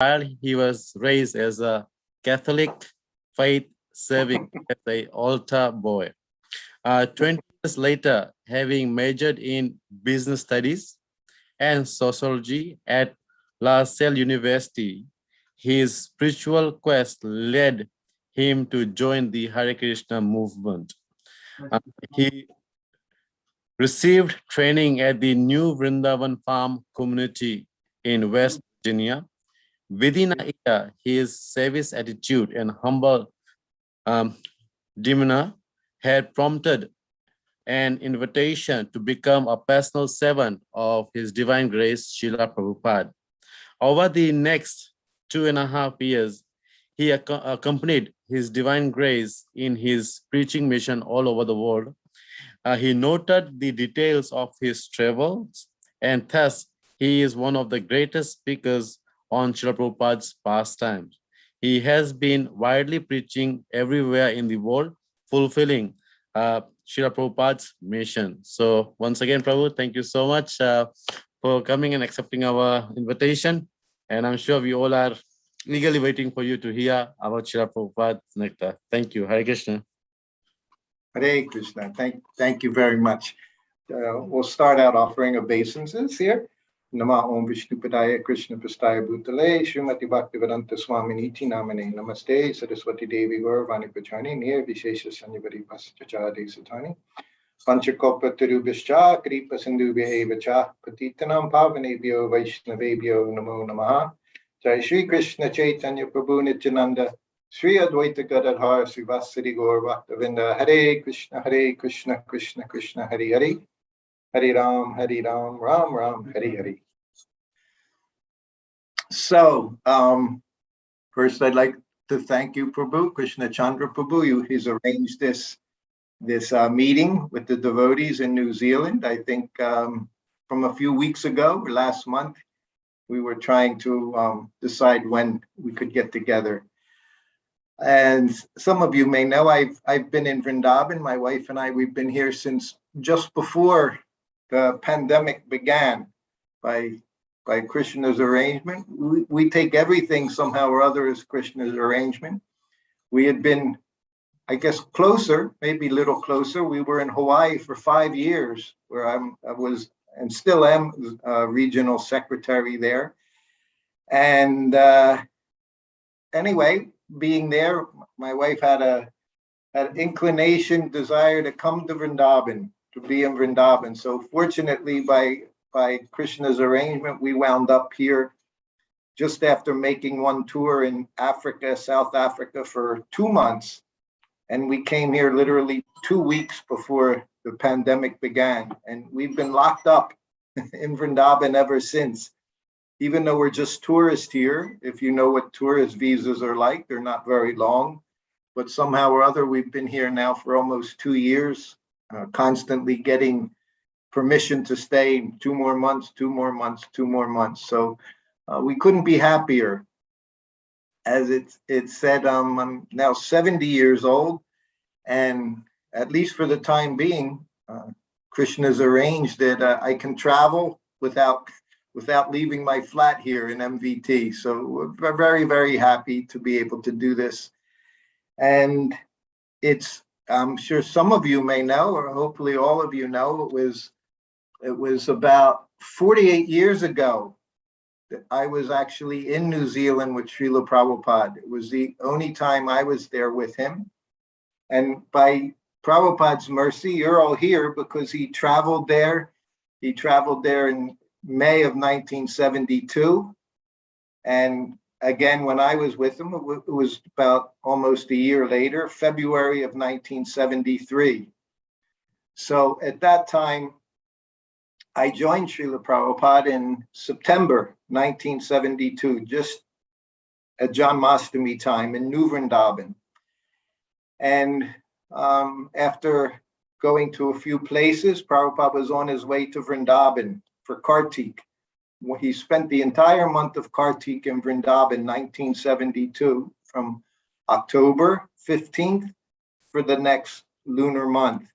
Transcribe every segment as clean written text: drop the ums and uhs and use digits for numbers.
child, he was raised as a Catholic faith serving as an altar boy. 20 years later, having majored in business studies and sociology at La Salle University, his spiritual quest led him to join the Hare Krishna movement. He received training at the New Vrindavan Farm community in West Virginia. Within a year, his service attitude and humble demeanor had prompted an invitation to become a personal servant of His Divine Grace, Srila Prabhupada. Over the next 2.5 years, he accompanied His Divine Grace in his preaching mission all over the world. He noted the details of his travels, and thus he is one of the greatest speakers on Srila Prabhupada's pastimes. He has been widely preaching everywhere in the world, fulfilling Srila Prabhupada's mission. So once again, Prabhu, thank you so much for coming and accepting our invitation. And I'm sure we all are eagerly waiting for you to hear about Srila Prabhupada's nectar. Thank you. Hare Krishna. Hare Krishna. Thank you very much. We'll start out offering obeisances here. Nama Om Vishnupadaya Krishna Prastaya Bhutale Srimati Bhaktivedanta Swaminiti Namane Namaste Saraswati Devi Gauravani Pachani Nir Vishesha Sanyavari Pasachade Satani Panchakopa Turubhischa Kripa Sindhubhya Evacha Patitanam Pavanebhyo Vaishnavebhyo Namo Namaha Jai Shri Krishna Chaitanya Prabhu Nityananda Sri Advaita Gadadhar Srivasadi Gaur Bhaktavinda Hare Krishna Krishna Krishna Hare Hare Hare Ram, Ram Ram, Hare Hare. So, first I'd like to thank you, Prabhu, Krishna Chandra Prabhu. He's arranged this meeting with the devotees in New Zealand. I think from a few weeks ago, or last month, we were trying to decide when we could get together. And some of you may know I've been in Vrindavan. My wife and I, we've been here since just before the pandemic began by Krishna's arrangement. We take everything somehow or other as Krishna's arrangement. We had been, I guess, closer, maybe a little closer. We were in Hawaii for 5 years, where I was and still am regional secretary there. And anyway, being there, my wife had an inclination, desire to come to Vrindavan, to be in Vrindavan. So fortunately, by Krishna's arrangement, we wound up here just after making one tour in Africa, South Africa, for 2 months. And we came here literally 2 weeks before the pandemic began. And we've been locked up in Vrindavan ever since. Even though we're just tourists here, if you know what tourist visas are like, they're not very long. But somehow or other, we've been here now for almost 2 years. Constantly getting permission to stay 2 more months, 2 more months, 2 more months. So we couldn't be happier. As it said, I'm now 70 years old, and at least for the time being, Krishna's arranged that I can travel without leaving my flat here in MVT. So we're very, very happy to be able to do this. And I'm sure some of you may know, or hopefully all of you know, it was about 48 years ago that I was actually in New Zealand with Srila Prabhupada. It was the only time I was there with him. And by Prabhupada's mercy, you're all here because he traveled there. He traveled there in May of 1972. And again, when I was with him, it was about almost a year later, February of 1973. So at that time, I joined Srila Prabhupada in September 1972, just at Janmashtami time in New Vrindavan. And after going to a few places, Prabhupada was on his way to Vrindavan for Kartik. He spent the entire month of Kartik in Vrindavan, 1972, from October 15th for the next lunar month.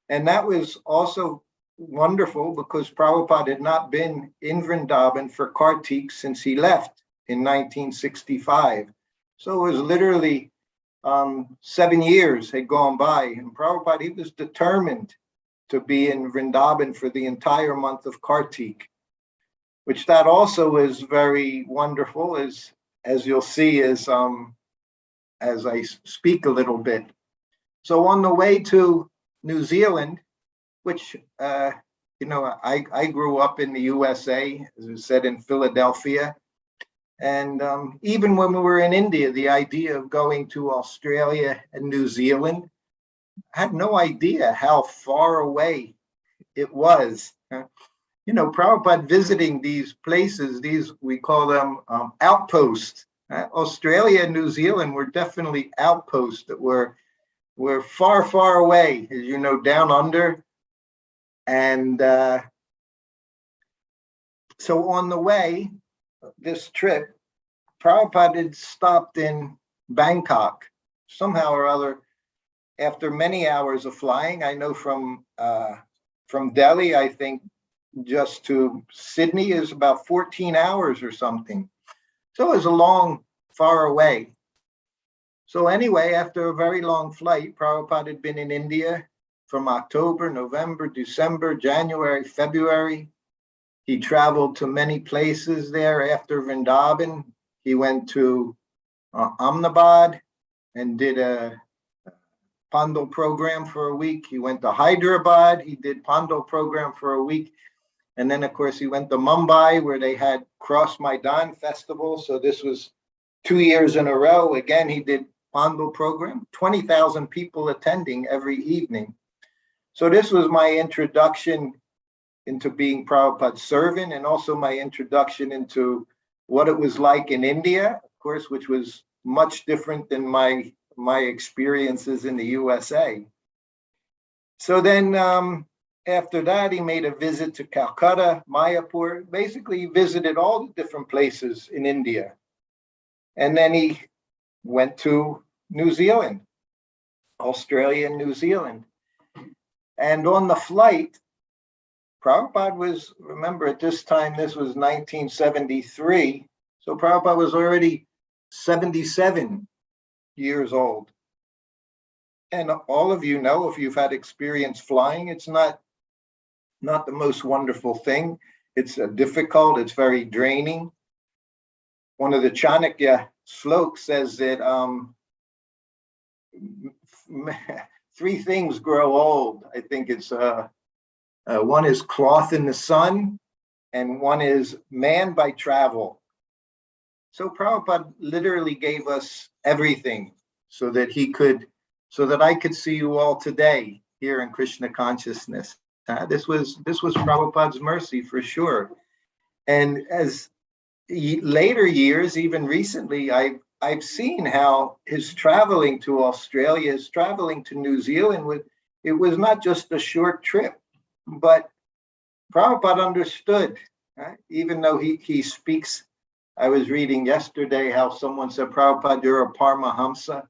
And that was also wonderful because Prabhupada had not been in Vrindavan for Kartik since he left in 1965. So it was literally 7 years had gone by, and Prabhupada, he was determined to be in Vrindavan for the entire month of Kartik, which that also is very wonderful, as you'll see as I speak a little bit. So on the way to New Zealand, which I grew up in the USA, as I said, in Philadelphia. And even when we were in India, the idea of going to Australia and New Zealand, I had no idea how far away it was. Prabhupada visiting these places, we call them outposts. Australia and New Zealand were definitely outposts that were far, far away, as you know, down under. And so on the way, this trip, Prabhupada had stopped in Bangkok somehow or other. After many hours of flying, I know from Delhi, I think just to Sydney is about 14 hours or something. So it was a long, far away. So anyway, after a very long flight, Prabhupada had been in India from October, November, December, January, February. He traveled to many places there after Vrindavan. He went to Ahmedabad and did a Pandal program for a week. He went to Hyderabad. He did Pandal program for a week. And then, of course, he went to Mumbai, where they had Cross Maidan Festival. So this was 2 years in a row. Again, he did Pandal program, 20,000 people attending every evening. So this was my introduction into being Prabhupada's servant, and also my introduction into what it was like in India, of course, which was much different than my experiences in the USA. So then after that, he made a visit to Calcutta, Mayapur. Basically, he visited all the different places in India. And then he went to New Zealand, Australia and New Zealand. And on the flight, Prabhupada was, remember at this time, this was 1973. So Prabhupada was already 77 years old. And all of you know, if you've had experience flying, it's not the most wonderful thing. It's difficult, it's very draining. One of the Chanakya slokas says that 3 things grow old. I think it's one is cloth in the sun, and one is man by travel. So Prabhupada literally gave us everything so that I could see you all today here in Krishna consciousness. This was Prabhupada's mercy for sure. And as later years, even recently, I've seen how his traveling to Australia, his traveling to New Zealand, it was not just a short trip, but Prabhupada understood, even though he speaks. I was reading yesterday how someone said, Prabhupada, you're a Paramahamsa.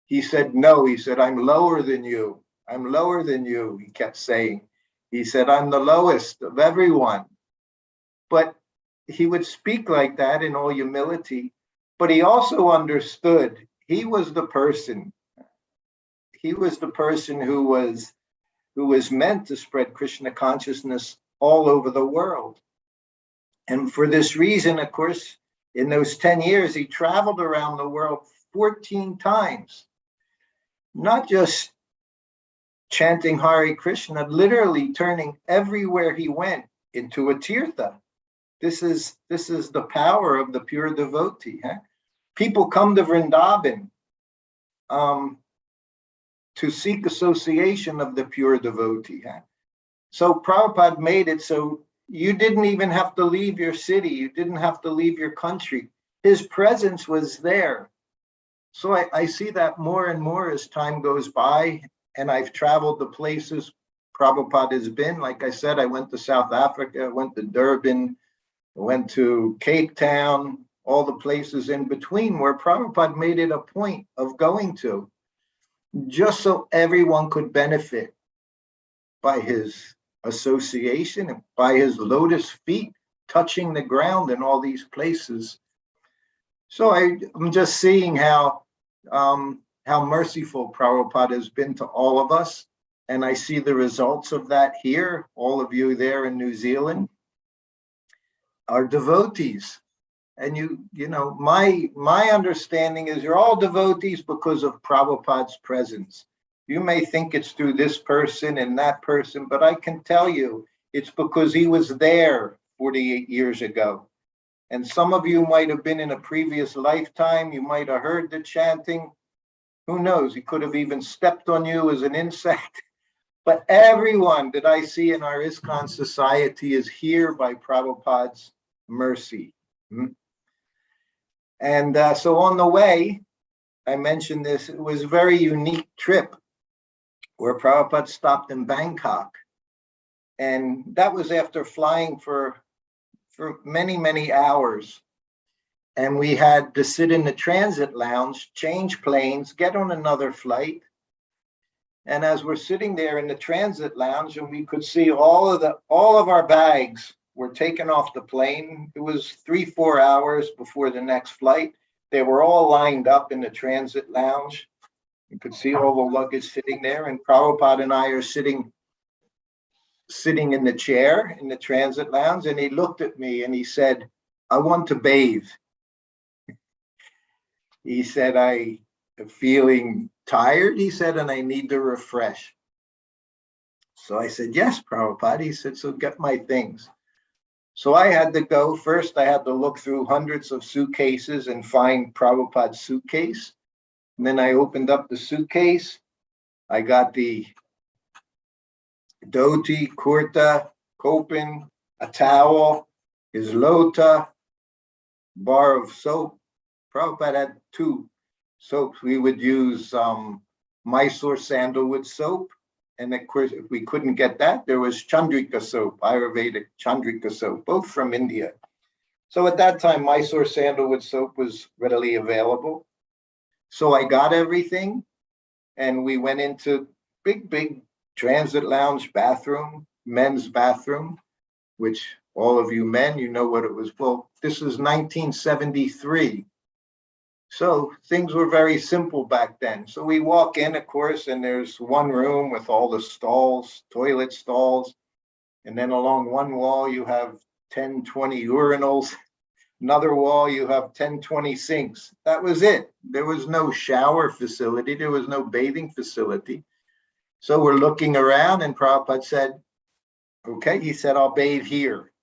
He said, no, he said, I'm lower than you. I'm lower than you, he kept saying. He said, I'm the lowest of everyone. But he would speak like that in all humility, but he also understood he was the person. He was the person who was meant to spread Krishna consciousness all over the world. And for this reason, of course, in those 10 years, he traveled around the world 14 times, not just chanting Hare Krishna, literally turning everywhere he went into a tirtha. This is the power of the pure devotee. People come to Vrindavan to seek association of the pure devotee. So Prabhupada made it so you didn't even have to leave your city. You didn't have to leave your country. His presence was there. So I see that more and more as time goes by, and I've traveled the places Prabhupada has been. Like I said, I went to South Africa, I went to Durban, I went to Cape Town, all the places in between where Prabhupada made it a point of going to, just so everyone could benefit by his association and by his lotus feet touching the ground in all these places. So I'm just seeing how merciful Prabhupada has been to all of us. And I see the results of that here. All of you there in New Zealand are devotees. And you know, my understanding is you're all devotees because of Prabhupada's presence. You may think it's through this person and that person, but I can tell you it's because he was there 48 years ago. And some of you might have been in a previous lifetime. You might have heard the chanting. Who knows? He could have even stepped on you as an insect. But everyone that I see in our ISKCON society is here by Prabhupada's mercy. And so on the way, I mentioned this, it was a very unique trip where Prabhupada stopped in Bangkok. And that was after flying for many, many hours. And we had to sit in the transit lounge, change planes, get on another flight. And as we're sitting there in the transit lounge, and we could see all of our bags were taken off the plane. It was 3-4 hours before the next flight. They were all lined up in the transit lounge. You could see all the luggage sitting there, and Prabhupada and I are sitting in the chair in the transit lounge, and he looked at me and he said, "I want to bathe." He said, "I am feeling tired," he said, "and I need to refresh." So I said, "Yes, Prabhupada." He said, "So get my things." So I had to go. First, I had to look through hundreds of suitcases and find Prabhupada's suitcase. And then I opened up the suitcase. I got the dhoti, kurta, kopin, a towel, his lota, bar of soap. Prabhupada had 2 soaps. We would use Mysore sandalwood soap. And of course, if we couldn't get that, there was Chandrika soap, Ayurvedic Chandrika soap, both from India. So at that time, Mysore sandalwood soap was readily available. So I got everything, and we went into big transit lounge bathroom, men's bathroom, which all of you men, you know what it was. Well, this is 1973. So things were very simple back then. So we walk in, of course, and there's one room with all the stalls, toilet stalls. And then along one wall, you have 10, 20 urinals. Another wall, you have 10, 20 sinks. That was it. There was no shower facility. There was no bathing facility. So we're looking around, and Prabhupada said, "Okay," he said, "I'll bathe here."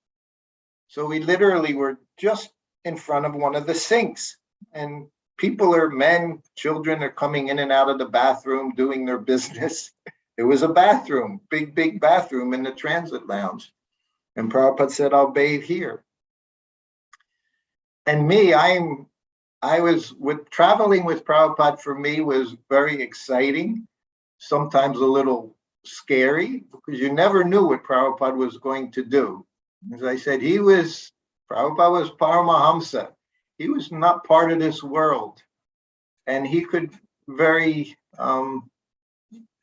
So we literally were just in front of one of the sinks, and people are men, children are coming in and out of the bathroom doing their business. It was a bathroom, big bathroom in the transit lounge. And Prabhupada said, "I'll bathe here." And me, traveling with Prabhupada for me was very exciting, sometimes a little scary, because you never knew what Prabhupada was going to do. As I said, Prabhupada was Paramahamsa. He was not part of this world. And he could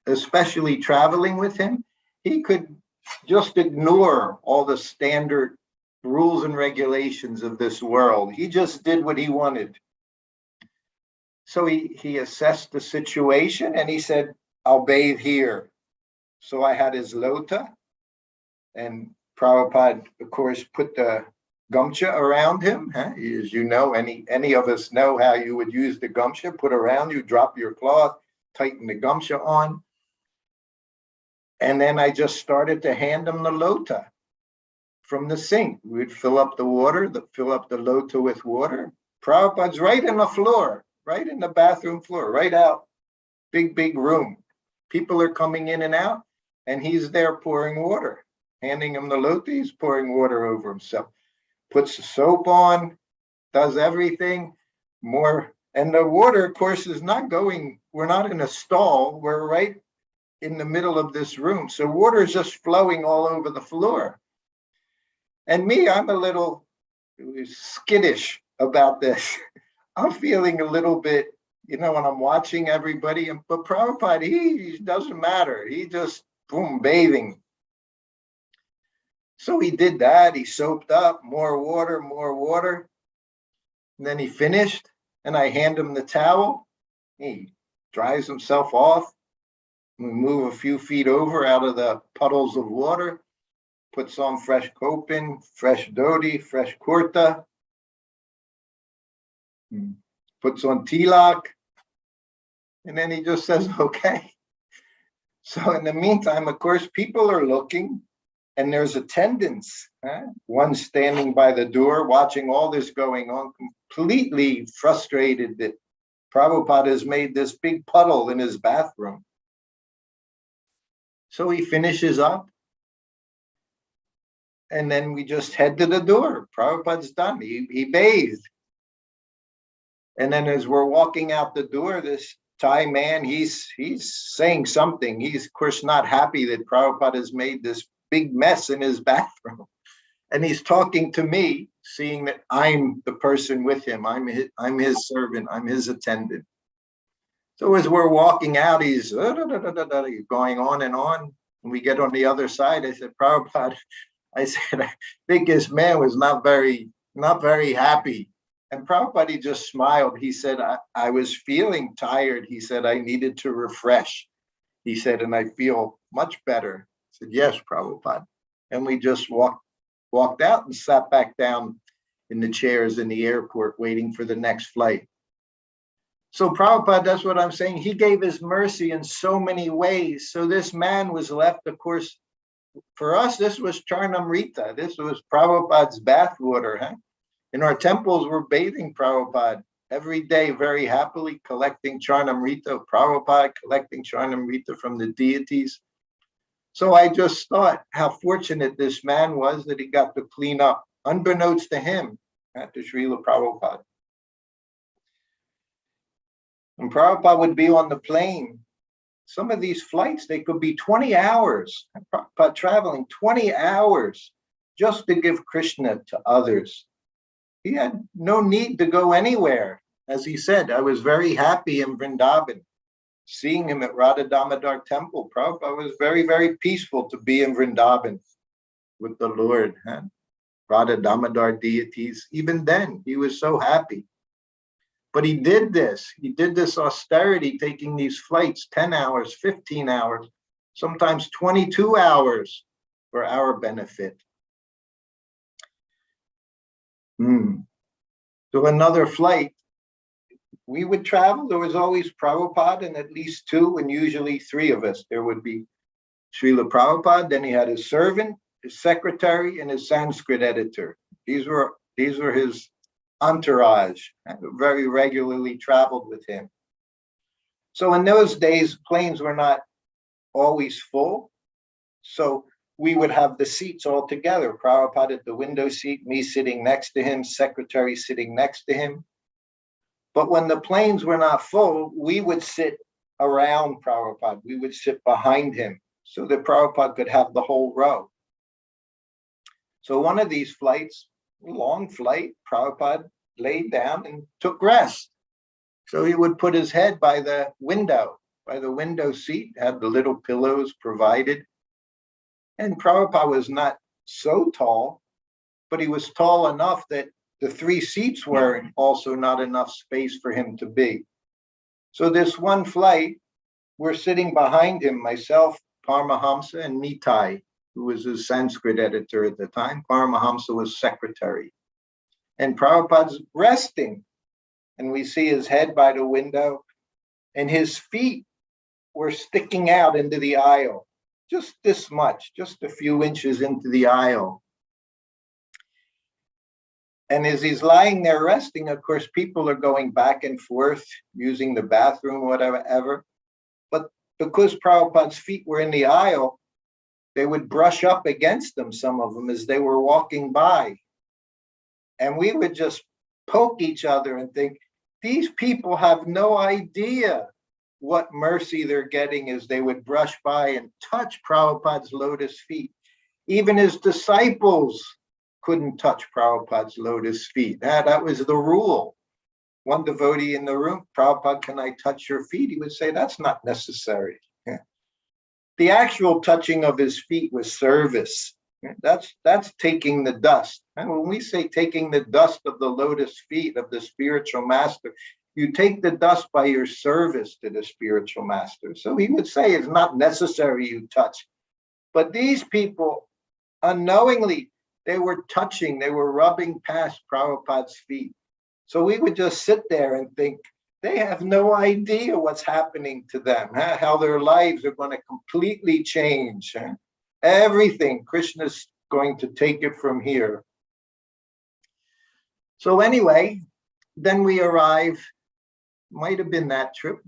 especially traveling with him, he could just ignore all the standard rules and regulations of this world. He just did what he wanted. So he assessed the situation and he said, "I'll bathe here." So I had his lota, and Prabhupada, of course, put the gamcha around him. As you know, any of us know how you would use the gamcha, put around you, drop your cloth, tighten the gamcha on. And then I just started to hand him the lota from the sink. We'd fill up the lota with water. Prabhupada's right in the floor, right in the bathroom floor, right out. Big room. People are coming in and out, and he's there pouring water, handing him the lota, he's pouring water over himself. Puts the soap on, does everything more. And the water, of course, is not going, we're not in a stall, we're right in the middle of this room. So water is just flowing all over the floor. And me, I'm a little skittish about this. I'm feeling a little bit, when I'm watching everybody, but Prabhupada, he doesn't matter. He just, boom, bathing. So he did that. He soaped up, more water. And then he finished, and I hand him the towel. He dries himself off. We move a few feet over out of the puddles of water, puts on fresh kopin, fresh dhoti, fresh kurta, puts on tilak, and then he just says, okay. So in the meantime, of course, people are looking, and there's attendants, one standing by the door watching all this going on, completely frustrated that Prabhupada has made this big puddle in his bathroom. So he finishes up, and then we just head to the door. Prabhupada's done. He bathed. And then as we're walking out the door, this Thai man, he's saying something. He's, of course, not happy that Prabhupada has made this big mess in his bathroom. And he's talking to me, seeing that I'm the person with him. I'm his servant. I'm his attendant. So as we're walking out, he's going on and on. When we get on the other side, I said, Prabhupada, I said, I think this man was not very happy. And Prabhupada, he just smiled. He said, I was feeling tired. He said, I needed to refresh. He said, and I feel much better. I said, yes, Prabhupada. And we just walked out and sat back down in the chairs in the airport waiting for the next flight. So Prabhupada, that's what I'm saying. He gave his mercy in so many ways. So this man was left, of course, for us, this was Charnamrita. This was Prabhupada's bathwater. Huh? In our temples, we're bathing Prabhupada every day very happily, collecting Charnamrita of Prabhupada, collecting Charnamrita from the deities. So I just thought how fortunate this man was that he got to clean up, unbeknownst to him, to Srila Prabhupada. And Prabhupada would be on the plane. Some of these flights, they could be 20 hours, Prabhupada traveling 20 hours just to give Krishna to others. He had no need to go anywhere. As he said, I was very happy in Vrindavan. Seeing him at Radha Damodar temple, Prabhupada was very, very peaceful to be in Vrindavan with the Lord. Radha Damodar deities, even then, he was so happy. But he did this austerity, taking these flights 10 hours, 15 hours, sometimes 22 hours for our benefit. So another flight, we would travel. There was always Prabhupada and at least two and usually three of us. There would be Srila Prabhupada, then he had his servant, his secretary, and his Sanskrit editor. These were his entourage, and very regularly traveled with him. So in those days, planes were not always full. So we would have the seats all together. Prabhupada at the window seat, me sitting next to him, secretary sitting next to him. But when the planes were not full, we would sit around Prabhupada. We would sit behind him so that Prabhupada could have the whole row. So one of these flights, long flight, Prabhupada laid down and took rest. So he would put his head by the window seat, had the little pillows provided. And Prabhupada was not so tall, but he was tall enough that the three seats were also not enough space for him to be. So this one flight, we're sitting behind him, myself, Paramahamsa, and Nitai, who was his Sanskrit editor at the time. Paramahamsa was secretary. And Prabhupada's resting. And we see his head by the window, and his feet were sticking out into the aisle. Just this much, just a few inches into the aisle. And as he's lying there resting, of course, people are going back and forth, using the bathroom, whatever. But because Prabhupada's feet were in the aisle, they would brush up against them, some of them, as they were walking by. And we would just poke each other and think, these people have no idea what mercy they're getting as they would brush by and touch Prabhupada's lotus feet. Even his disciples couldn't touch Prabhupada's lotus feet. That was the rule. One devotee in the room, Prabhupada, can I touch your feet? He would say, that's not necessary. The actual touching of his feet was service. That's taking the dust. And when we say taking the dust of the lotus feet of the spiritual master, you take the dust by your service to the spiritual master. So he would say it's not necessary you touch. But these people, unknowingly, they were touching, they were rubbing past Prabhupada's feet. So we would just sit there and think, they have no idea what's happening to them, how their lives are going to completely change. Everything, Krishna's going to take it from here. So anyway, then we arrive, might have been that trip,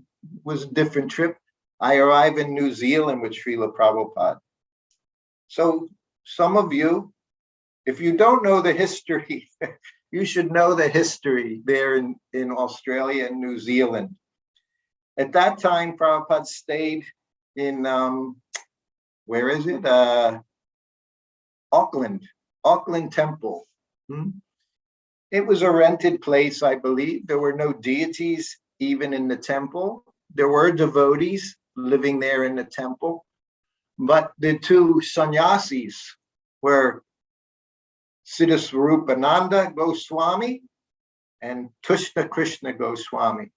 was a different trip. I arrive in New Zealand with Srila Prabhupada. So some of you, if you don't know the history, you should know the history there in Australia and New Zealand. At that time, Prabhupada stayed in, where is it? Auckland Temple. It was a rented place, I believe. There were no deities even in the temple. There were devotees living there in the temple. But the two sannyasis were Siddhaswarupananda Goswami and Tushna Krishna Goswami.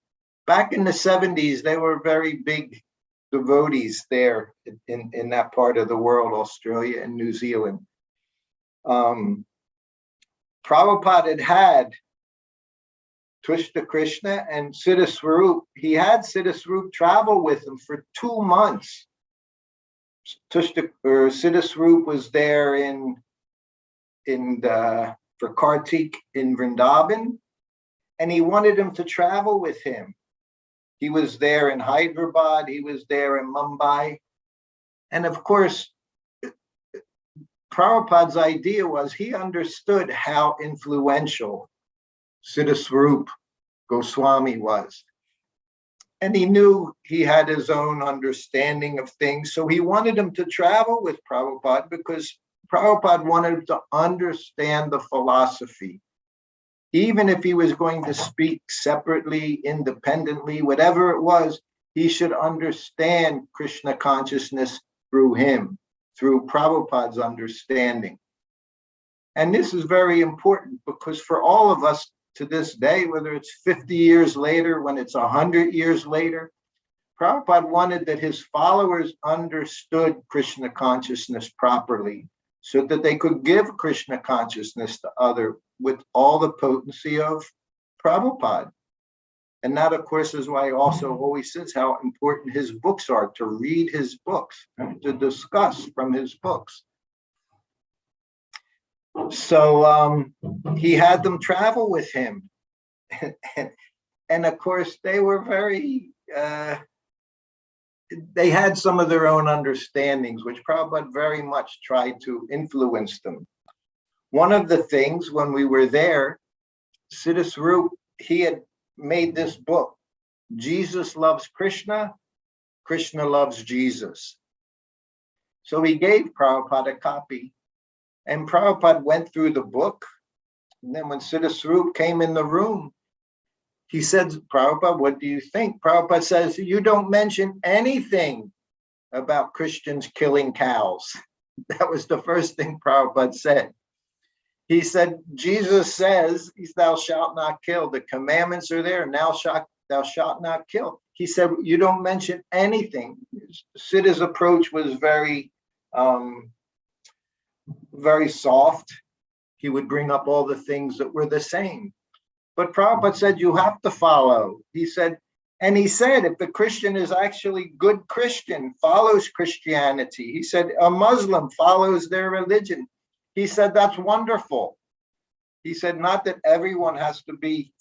Back in the 70s, they were very big devotees there in that part of the world, Australia and New Zealand. Prabhupada had Tushna Krishna and Siddhaswarup. He had Siddhaswarup travel with him for 2 months. Siddhaswarup was there for Kartik in Vrindavan, and he wanted him to travel with him. He was there in Hyderabad, he was there in Mumbai. And of course, Prabhupada's idea was he understood how influential Siddhaswarup Goswami was. And he knew he had his own understanding of things. So he wanted him to travel with Prabhupada because Prabhupada wanted him to understand the philosophy. Even if he was going to speak separately, independently, whatever it was, he should understand Krishna consciousness through him, through Prabhupada's understanding. And this is very important because for all of us to this day, whether it's 50 years later, when it's 100 years later, Prabhupada wanted that his followers understood Krishna consciousness properly so that they could give Krishna consciousness to others with all the potency of Prabhupada. And that, of course, is why he also always says how important his books are, to read his books, and to discuss from his books. So he had them travel with him. And of course, they were very, they had some of their own understandings, which Prabhupada very much tried to influence them. One of the things when we were there, Siddhaswarup, he had made this book, Jesus Loves Krishna, Krishna Loves Jesus. So he gave Prabhupada a copy, and Prabhupada went through the book. And then when Siddhaswarup came in the room, he said, Prabhupada, what do you think? Prabhupada says, you don't mention anything about Christians killing cows. That was the first thing Prabhupada said. He said, Jesus says, thou shalt not kill. The commandments are there, and thou shalt not kill. He said, you don't mention anything. Siddha's approach was very, very soft. He would bring up all the things that were the same. But Prabhupada said, you have to follow. He said, if the Christian is actually good Christian, follows Christianity. He said, a Muslim follows their religion. He said, that's wonderful. He said, not that everyone has to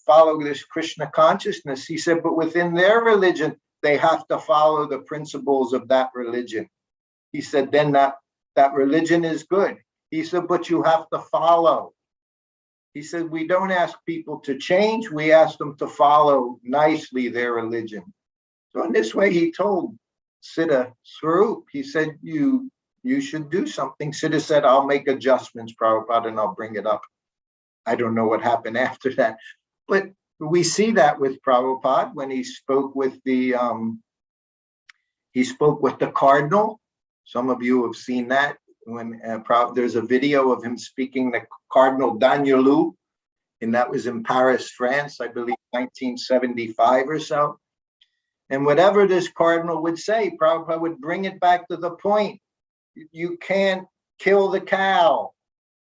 follow this Krishna consciousness. He said, but within their religion, they have to follow the principles of that religion. He said, then that religion is good. He said, but you have to follow. He said, we don't ask people to change. We ask them to follow nicely their religion. So in this way, he told Siddhaswarup, he said, you should do something. Siddha said, I'll make adjustments, Prabhupada, and I'll bring it up. I don't know what happened after that. But we see that with Prabhupada when he spoke with the cardinal. Some of you have seen that. when there's a video of him speaking to Cardinal Danielou, and that was in Paris, France, I believe 1975 or so. And whatever this cardinal would say, Prabhupada would bring it back to the point. You can't kill the cow.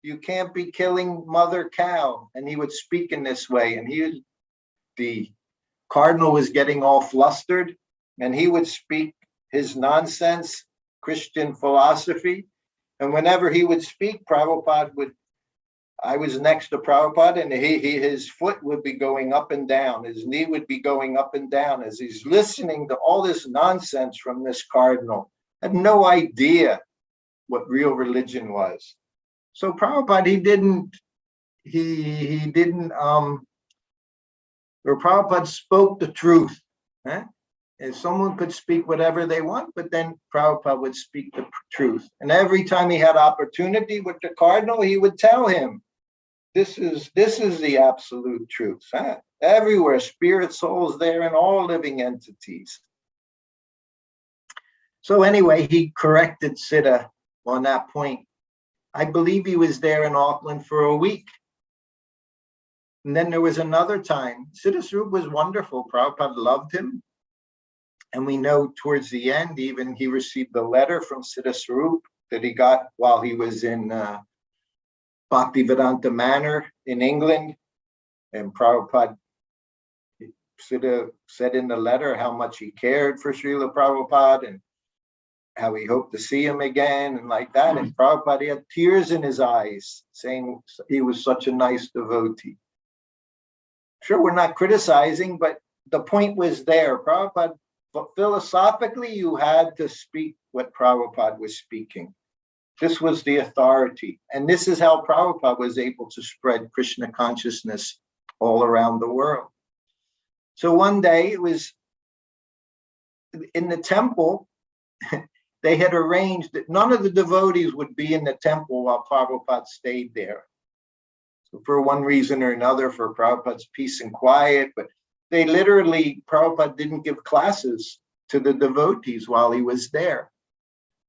You can't be killing mother cow. And he would speak in this way. And the cardinal was getting all flustered, and he would speak his nonsense Christian philosophy. And whenever he would speak, Prabhupada would, I was next to Prabhupada, and his foot would be going up and down. His knee would be going up and down as he's listening to all this nonsense from this cardinal. Had no idea what real religion was. So Prabhupada, Prabhupada spoke the truth. And someone could speak whatever they want, but then Prabhupada would speak the truth. And every time he had opportunity with the cardinal, he would tell him, this is the absolute truth. Everywhere, spirit, souls there, and all living entities. So anyway, he corrected Siddha on that point. I believe he was there in Auckland for a week. And then there was another time. Siddha Swarup was wonderful. Prabhupada loved him. And we know towards the end, even he received a letter from Siddha Swarup that he got while he was in Bhaktivedanta Manor in England. And Prabhupada, Siddha said in the letter how much he cared for Srila Prabhupada and how he hoped to see him again and like that. And Prabhupada had tears in his eyes saying he was such a nice devotee. Sure, we're not criticizing, but the point was there. Prabhupada, but philosophically, you had to speak what Prabhupada was speaking. This was the authority. And this is how Prabhupada was able to spread Krishna consciousness all around the world. So one day, it was in the temple, they had arranged that none of the devotees would be in the temple while Prabhupada stayed there. So for one reason or another, for Prabhupada's peace and quiet, but they literally, Prabhupada didn't give classes to the devotees while he was there.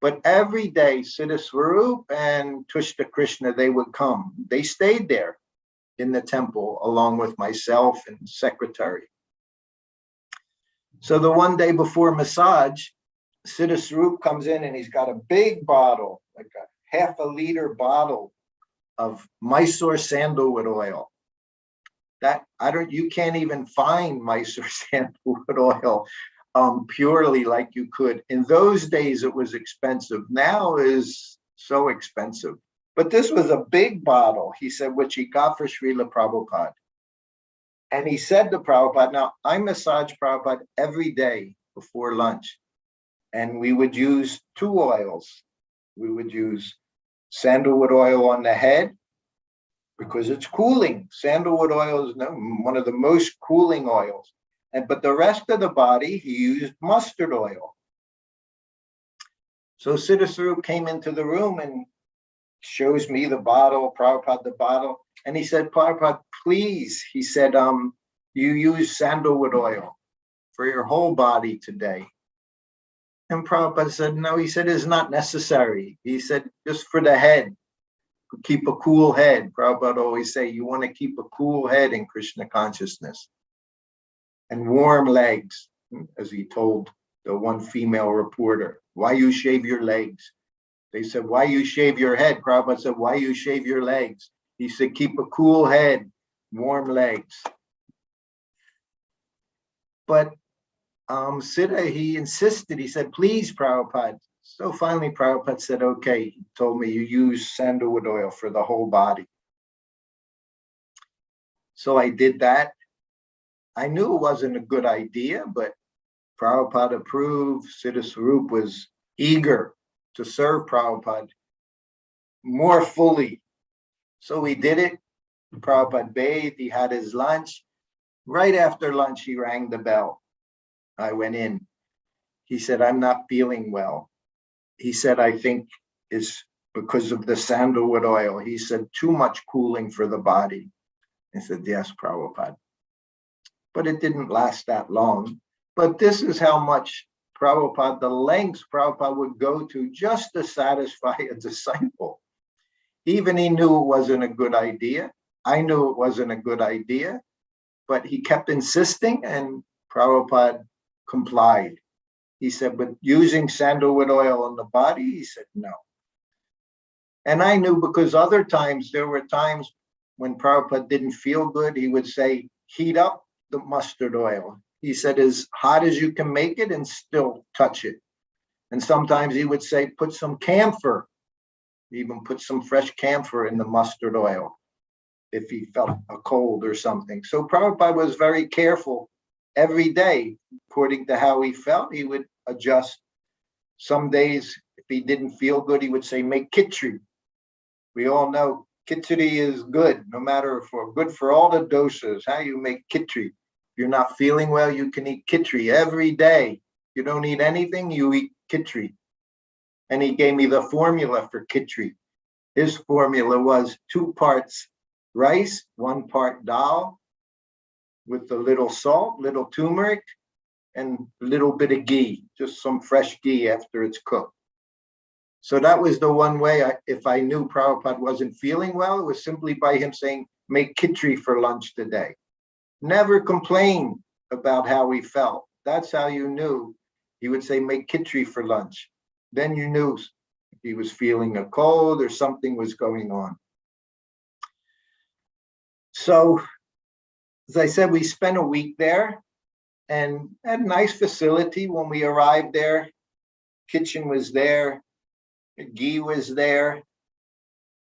But every day, Siddha Swarup and Tushta Krishna, they would come. They stayed there in the temple along with myself and secretary. So the one day before massage, Siddha Swarup comes in and he's got a big bottle, like a 1/2 liter bottle of Mysore sandalwood oil. That you can't even find Mysore sandalwood oil purely like you could. In those days, it was expensive. Now is so expensive. But this was a big bottle, he said, which he got for Srila Prabhupada. And he said to Prabhupada, now I massage Prabhupada every day before lunch. And we would use 2 oils. We would use sandalwood oil on the head, because it's cooling. Sandalwood oil is one of the most cooling oils. But the rest of the body, he used mustard oil. So Siddha Swarup came into the room and shows me the bottle, Prabhupada the bottle. And he said, Prabhupada, please, he said, you use sandalwood oil for your whole body today. And Prabhupada said, no, he said, it's not necessary. He said, just for the head. Keep a cool head. Prabhupada always say, you want to keep a cool head in Krishna consciousness. And warm legs, as he told the one female reporter, why you shave your legs? They said, why you shave your head? Prabhupada said, why you shave your legs? He said, keep a cool head, warm legs. But Siddha, he insisted, he said, please, Prabhupada. So finally, Prabhupada said, okay, he told me you use sandalwood oil for the whole body. So I did that. I knew it wasn't a good idea, but Prabhupada approved. Siddha Swarup was eager to serve Prabhupada more fully. So we did it. Prabhupada bathed, he had his lunch. Right after lunch, he rang the bell. I went in. He said, I'm not feeling well. He said, I think it's because of the sandalwood oil. He said, too much cooling for the body. I said, yes, Prabhupada. But it didn't last that long. But this is how much Prabhupada, the lengths Prabhupada would go to just to satisfy a disciple. Even he knew it wasn't a good idea. I knew it wasn't a good idea, but he kept insisting and Prabhupada complied. He said, but using sandalwood oil on the body, he said, no. And I knew because other times, there were times when Prabhupada didn't feel good, he would say, heat up the mustard oil. He said, as hot as you can make it and still touch it. And sometimes he would say, put some camphor, even put some fresh camphor in the mustard oil if he felt a cold or something. So Prabhupada was very careful every day, according to how he felt, he would adjust. Some days, if he didn't feel good, he would say, make khichdi. We all know khichdi is good, no matter for good for all the dosas, how you make khichdi. If you're not feeling well, you can eat khichdi every day. You don't eat anything, you eat khichdi. And he gave me the formula for khichdi. His formula was 2 parts rice, 1 part dal, with a little salt, little turmeric, and a little bit of ghee, just some fresh ghee after it's cooked. So that was the one way, if I knew Prabhupada wasn't feeling well, it was simply by him saying, make khichdi for lunch today. Never complain about how he felt. That's how you knew. He would say, make khichdi for lunch. Then you knew he was feeling a cold or something was going on. So, as I said, we spent a week there and had a nice facility. When we arrived there, kitchen was there, ghee was there,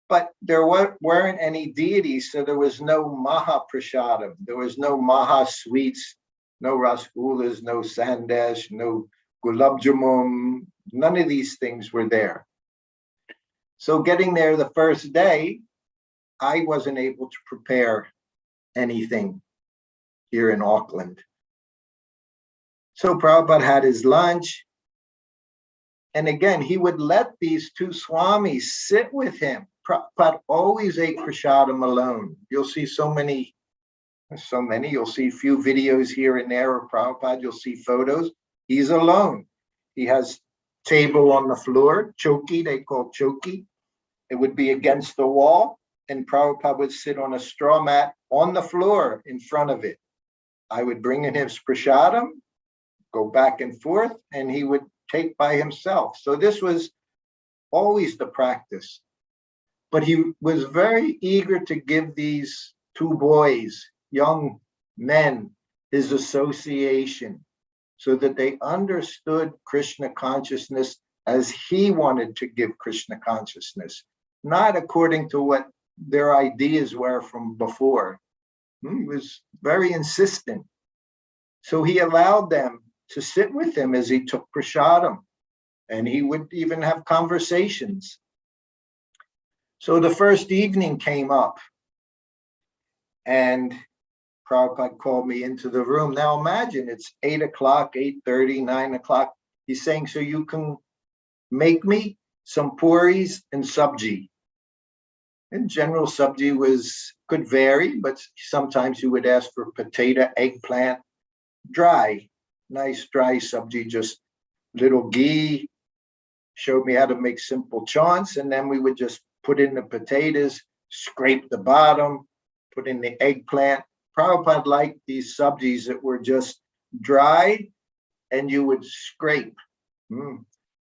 but there weren't any deities, so there was no Maha Prasadam. There was no Maha sweets, no rasgullas, no sandesh, no gulab jamun. None of these things were there. So getting there the first day, I wasn't able to prepare anything here in Auckland. So Prabhupada had his lunch. And again, he would let these 2 swamis sit with him. Prabhupada always ate prasadam alone. You'll see so many, you'll see a few videos here and there of Prabhupada, you'll see photos. He's alone. He has table on the floor, choki, they call choki. It would be against the wall, and Prabhupada would sit on a straw mat on the floor in front of it. I would bring in his prasadam, go back and forth, and he would take by himself. So this was always the practice. But he was very eager to give these 2 boys, young men, his association, so that they understood Krishna consciousness as he wanted to give Krishna consciousness, not according to what their ideas were from before. He was very insistent. So he allowed them to sit with him as he took prasadam, and he would even have conversations. So the first evening came up, and Prabhupada called me into the room. Now imagine it's 8 o'clock, 8:30, 9 o'clock. He's saying, so you can make me some puris and sabji. In general, sabji could vary, but sometimes you would ask for potato, eggplant, dry, nice dry sabji, just little ghee. Showed me how to make simple chaunts, and then we would just put in the potatoes, scrape the bottom, put in the eggplant. Prabhupada liked these sabjis that were just dry, and you would scrape,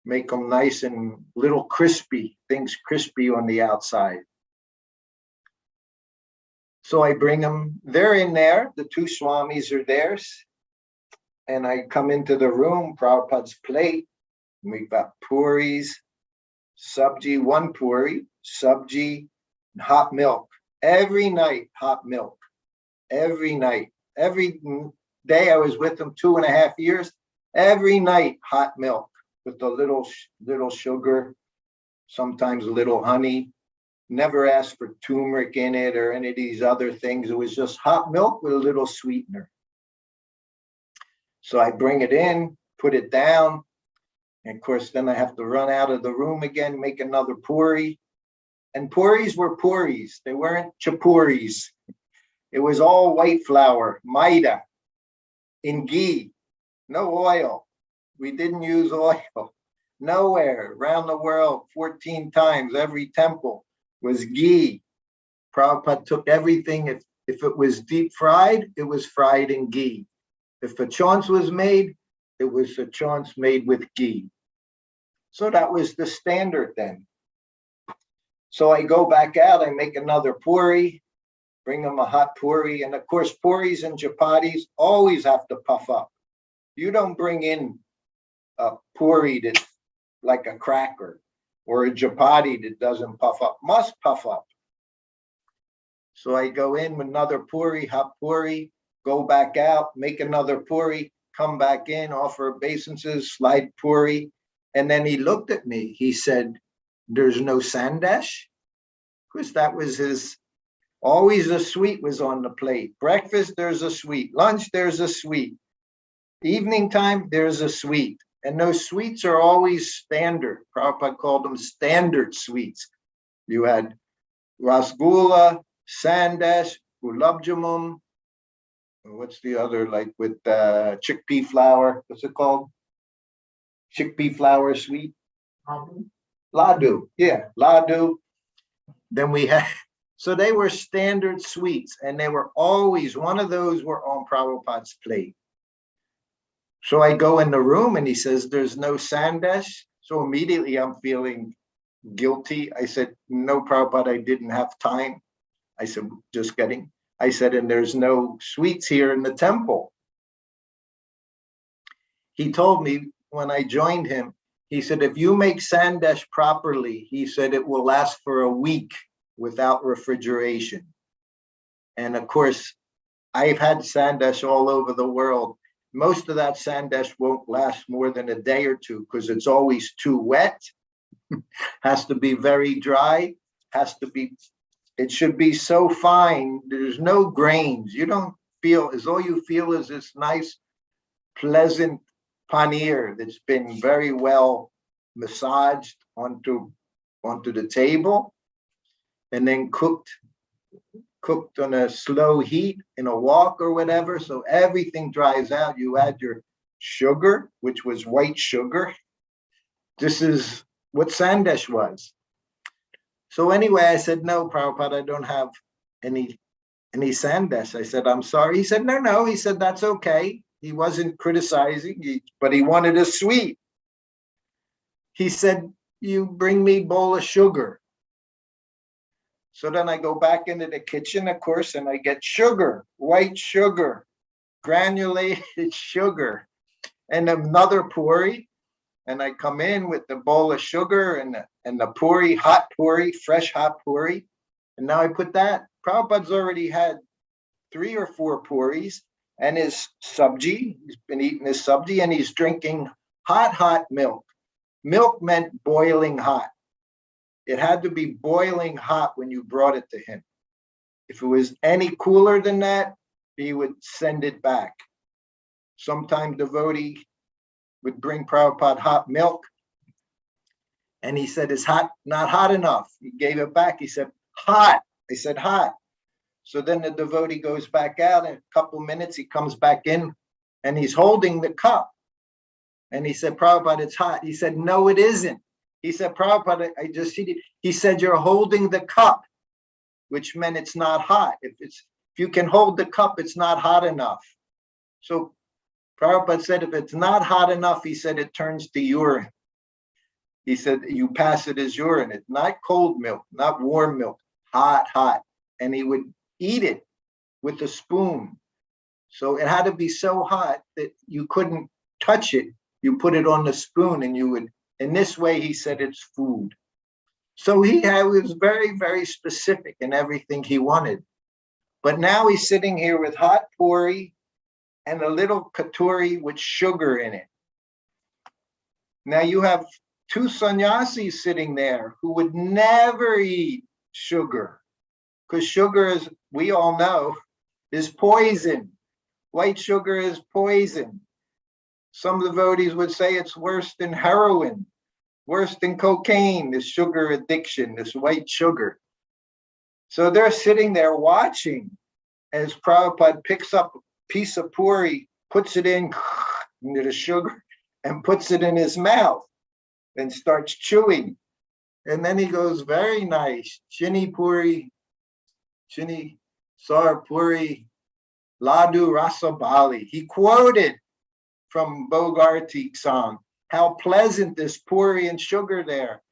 make them nice and little crispy, things crispy on the outside. So I bring them, they're in there, the 2 swamis are there, and I come into the room, Prabhupada's plate, and we've got puris, sabji, 1 puri, sabji, and hot milk. Every night, hot milk. Every night. Every day I was with them 2.5 years, every night, hot milk with a little sugar, sometimes a little honey. Never asked for turmeric in it or any of these other things. It was just hot milk with a little sweetener. So I bring it in, put it down. And of course, then I have to run out of the room again, make another puri. And puris were puris. They weren't chapuris. It was all white flour, maida, in ghee, no oil. We didn't use oil. Nowhere around the world, 14 times, every temple was ghee. Prabhupada took everything. If it was deep fried, it was fried in ghee. If a chaunce was made, it was a chaunce made with ghee. So that was the standard then. So I go back out, I make another puri, bring them a hot puri. And of course, puris and chapatis always have to puff up. You don't bring in a puri that's like a cracker or a chapati that doesn't puff up, must puff up. So I go in with another puri, hot puri, go back out, make another puri, come back in, offer obeisances, slide puri. And then he looked at me. He said, there's no sandesh? Because that was his, always a sweet was on the plate. Breakfast, there's a sweet. Lunch, there's a sweet. Evening time, there's a sweet. And those sweets are always standard. Prabhupada called them standard sweets. You had rasgulla, sandesh, gulab jamun. What's the other, like with chickpea flour? What's it called? Chickpea flour sweet? Ladu. Yeah, ladu. Then we had, so they were standard sweets, and they were always, one of those were on Prabhupada's plate. So I go in the room and he says, there's no sandesh. So immediately I'm feeling guilty. I said, no, Prabhupada, I didn't have time. I said, just kidding. I said, and there's no sweets here in the temple. He told me when I joined him, he said, if you make sandesh properly, he said, it will last for a week without refrigeration. And of course, I've had sandesh all over the world. Most of that sandesh won't last more than a day or two because it's always too wet, has to be very dry, has to be, it should be so fine. There's no grains. You don't feel, as all you feel is this nice, pleasant paneer that's been very well massaged onto the table and then cooked on a slow heat in a wok or whatever. So everything dries out. You add your sugar, which was white sugar. This is what sandesh was. So anyway, I said, no, Prabhupada, I don't have any sandesh. I said, I'm sorry. He said, no. He said, that's okay. He wasn't criticizing, but he wanted a sweet. He said, you bring me a bowl of sugar. So then I go back into the kitchen, of course, and I get sugar, white sugar, granulated sugar, and another puri. And I come in with the bowl of sugar and the puri, hot puri, fresh hot puri. And now I put that. Prabhupada's already had 3 or 4 puris and his sabji. He's been eating his sabji and he's drinking hot milk. Milk meant boiling hot. It had to be boiling hot when you brought it to him. If it was any cooler than that, he would send it back. Sometimes devotee would bring Prabhupada hot milk, and he said, it's hot, not hot enough. He gave it back. He said, hot. I said, hot. So then the devotee goes back out. In a couple of minutes, he comes back in, and he's holding the cup. And he said, Prabhupada, it's hot. He said, no, it isn't. He said, Prabhupada, I just see it. He said, you're holding the cup, which meant it's not hot. If you can hold the cup, it's not hot enough. So Prabhupada said, if it's not hot enough, he said, it turns to urine. He said, you pass it as urine. It's not cold milk, not warm milk, hot. And he would eat it with a spoon. So it had to be so hot that you couldn't touch it. You put it on the spoon and you would, in this way, he said it's food. So he was very, very specific in everything he wanted. But now he's sitting here with hot puri and a little katuri with sugar in it. Now you have 2 sannyasis sitting there who would never eat sugar, because sugar, is, we all know, is poison. White sugar is poison. Some devotees would say it's worse than heroin, worse than cocaine, this sugar addiction, this white sugar. So they're sitting there watching as Prabhupada picks up a piece of puri, puts it into the sugar, and puts it in his mouth and starts chewing. And then he goes, very nice. Chini Puri, Chini Sar Puri, Ladu Rasabali. He quoted from Bogartik's song, how pleasant this puri and sugar there.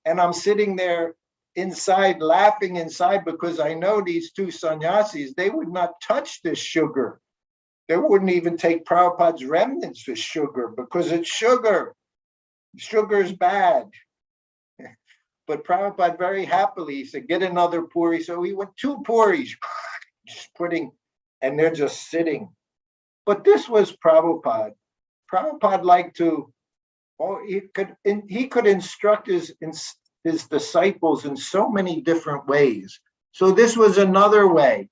And I'm sitting there inside, laughing inside, because I know these two sannyasis, they would not touch this sugar. They wouldn't even take Prabhupada's remnants for sugar, because it's sugar. Sugar's bad. But Prabhupada very happily said, get another puri. So he went 2 puris, just putting, and they're just sitting. But this was Prabhupada. Prabhupada liked to, he could instruct his disciples in so many different ways. So this was another way.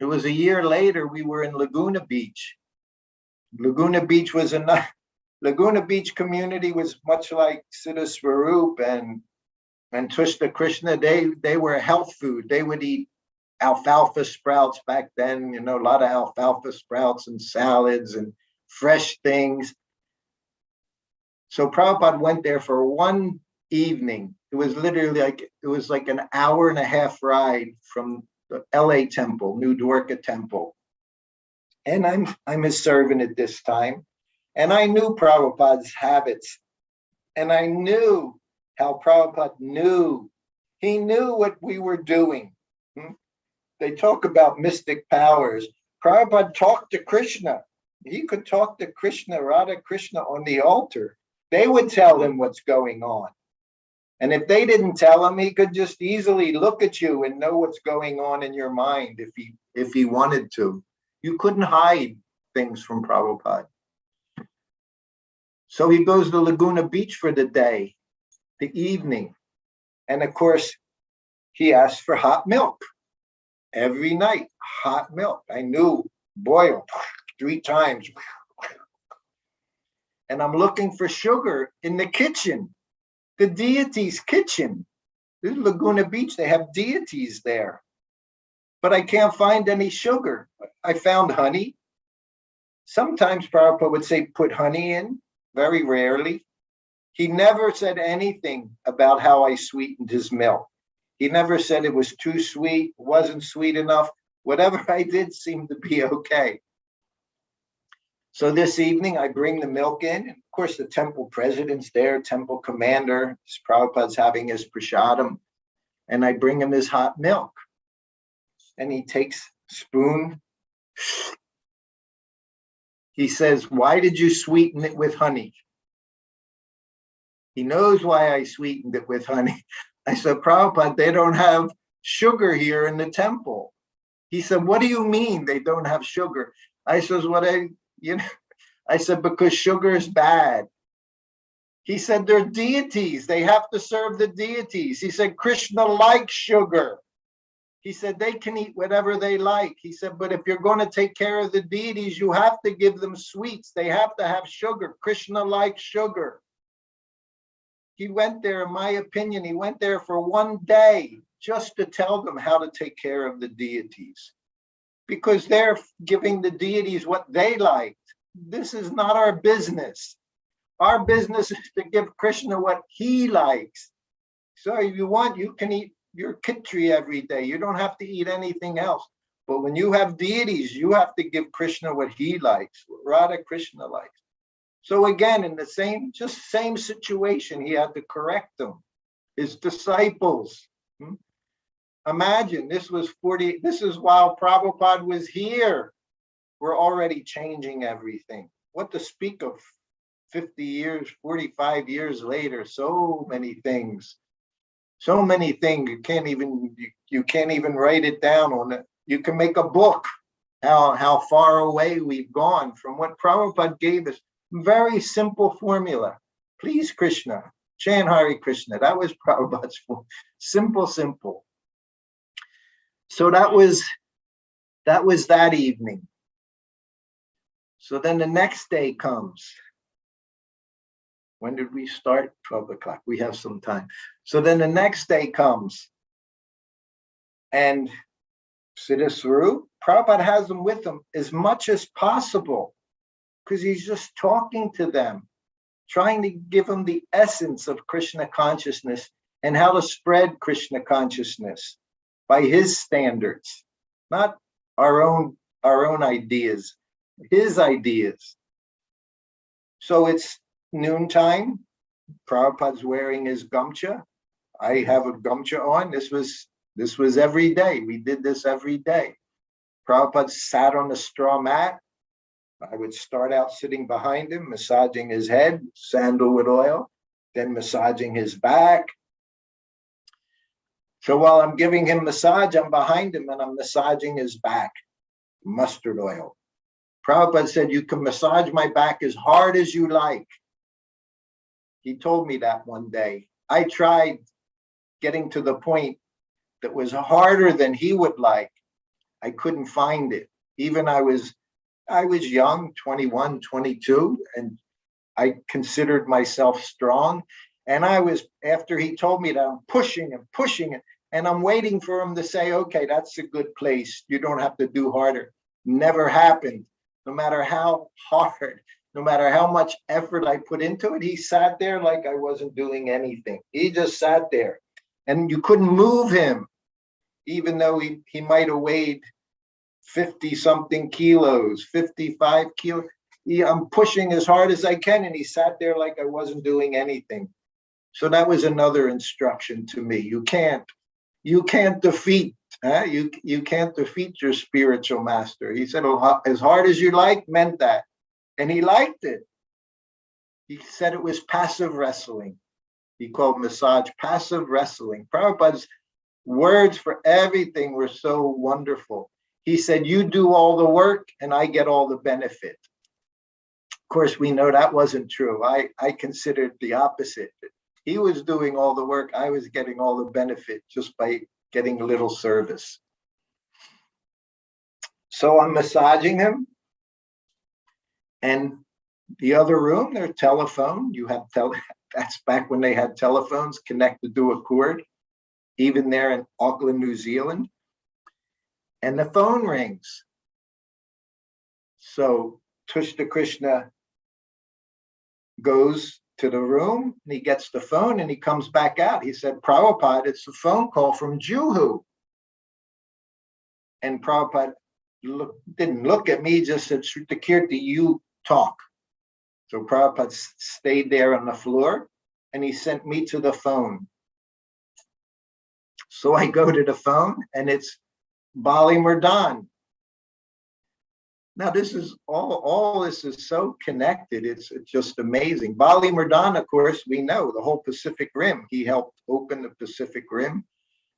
It was a year later, we were in Laguna Beach. Laguna Beach was Laguna Beach community was much like Siddha Swarup and Tushta Krishna. They were health food. They would eat alfalfa sprouts back then, a lot of alfalfa sprouts and salads and fresh things. So Prabhupada went there for one evening. It was literally like an hour and a half ride from the LA temple, New Dwarka temple. And I'm his servant at this time. And I knew Prabhupada's habits. And I knew how Prabhupada knew. He knew what we were doing. They talk about mystic powers. Prabhupada talked to Krishna. He could talk to Krishna, Radha Krishna on the altar. They would tell him what's going on. And if they didn't tell him, he could just easily look at you and know what's going on in your mind if he wanted to. You couldn't hide things from Prabhupada. So he goes to Laguna Beach for the day, the evening. And of course, he asked for hot milk. Every night, hot milk. I knew, boil 3 times. And I'm looking for sugar in the kitchen, the deity's kitchen. This is Laguna Beach, they have deities there. But I can't find any sugar. I found honey. Sometimes Prabhupada would say, put honey in, very rarely. He never said anything about how I sweetened his milk. He never said it was too sweet, wasn't sweet enough. Whatever I did seemed to be okay. So this evening, I bring the milk in. Of course, the temple president's there, temple commander. Prabhupada's having his prasadam. And I bring him his hot milk. And he takes a spoon. He says, why did you sweeten it with honey? He knows why I sweetened it with honey. I said, Prabhupada, they don't have sugar here in the temple. He said, what do you mean they don't have sugar? I says, I said, because sugar is bad. He said, they're deities. They have to serve the deities. He said, Krishna likes sugar. He said, they can eat whatever they like. He said, but if you're going to take care of the deities, you have to give them sweets. They have to have sugar. Krishna likes sugar. He went there, in my opinion, he went there for one day just to tell them how to take care of the deities. Because they're giving the deities what they liked. This is not our business. Our business is to give Krishna what he likes. So if you want, you can eat your kitri every day. You don't have to eat anything else. But when you have deities, you have to give Krishna what he likes, what Radha Krishna likes. So again, in the same situation, he had to correct them, his disciples. Imagine, this is while Prabhupada was here. We're already changing everything. What to speak of 50 years, 45 years later, so many things. So many things, you can't even write it down on it. You can make a book, how far away we've gone from what Prabhupada gave us. Very simple formula. Please, Krishna, chant Hare Krishna. That was Prabhupada's form. Simple. So that was that evening. So then the next day comes. When did we start? 12 o'clock. We have some time. So then the next day comes. And Siddha Swarup, Prabhupada has them with him as much as possible. because he's just talking to them, trying to give them the essence of Krishna consciousness and how to spread Krishna consciousness by his standards, not our own ideas, his ideas. So it's noontime. Prabhupada's wearing his gamcha. I have a gamcha on. This was every day. We did this every day. Prabhupada sat on a straw mat. I would start out sitting behind him, massaging his head, sandalwood oil, then massaging his back. So while I'm giving him massage, I'm behind him and I'm massaging his back, mustard oil. Prabhupada said, you can massage my back as hard as you like. He told me that one day. I tried getting to the point that was harder than he would like. I couldn't find it. Even I was young, 21, 22, and I considered myself strong. And after he told me that, I'm pushing and pushing it, and I'm waiting for him to say, okay, that's a good place. You don't have to do harder. Never happened. No matter how hard, no matter how much effort I put into it, he sat there like I wasn't doing anything. He just sat there, and you couldn't move him, even though he might have weighed 50 something kilos, 55 kilos. I'm pushing as hard as I can, and he sat there like I wasn't doing anything. So that was another instruction to me. You can't defeat, you can't defeat your spiritual master. He said, as hard as you like, meant that. And he liked it. He said it was passive wrestling. He called massage passive wrestling. Prabhupada's words for everything were so wonderful. He said, you do all the work and I get all the benefit. Of course, we know that wasn't true. I considered the opposite. He was doing all the work. I was getting all the benefit just by getting a little service. So I'm massaging him. And the other room, their telephone, that's back when they had telephones connected to a cord, even there in Auckland, New Zealand. And the phone rings. So Tushta Krishna goes to the room and he gets the phone and he comes back out. He said, Prabhupada, it's a phone call from Juhu. And Prabhupada didn't look at me, just said, Srutakirti, you talk. So Prabhupada stayed there on the floor and he sent me to the phone. So I go to the phone and it's Bali Murdan. Now this is all this is so connected. It's just amazing. Bali Murdan, of course, we know the whole Pacific Rim. He helped open the Pacific Rim.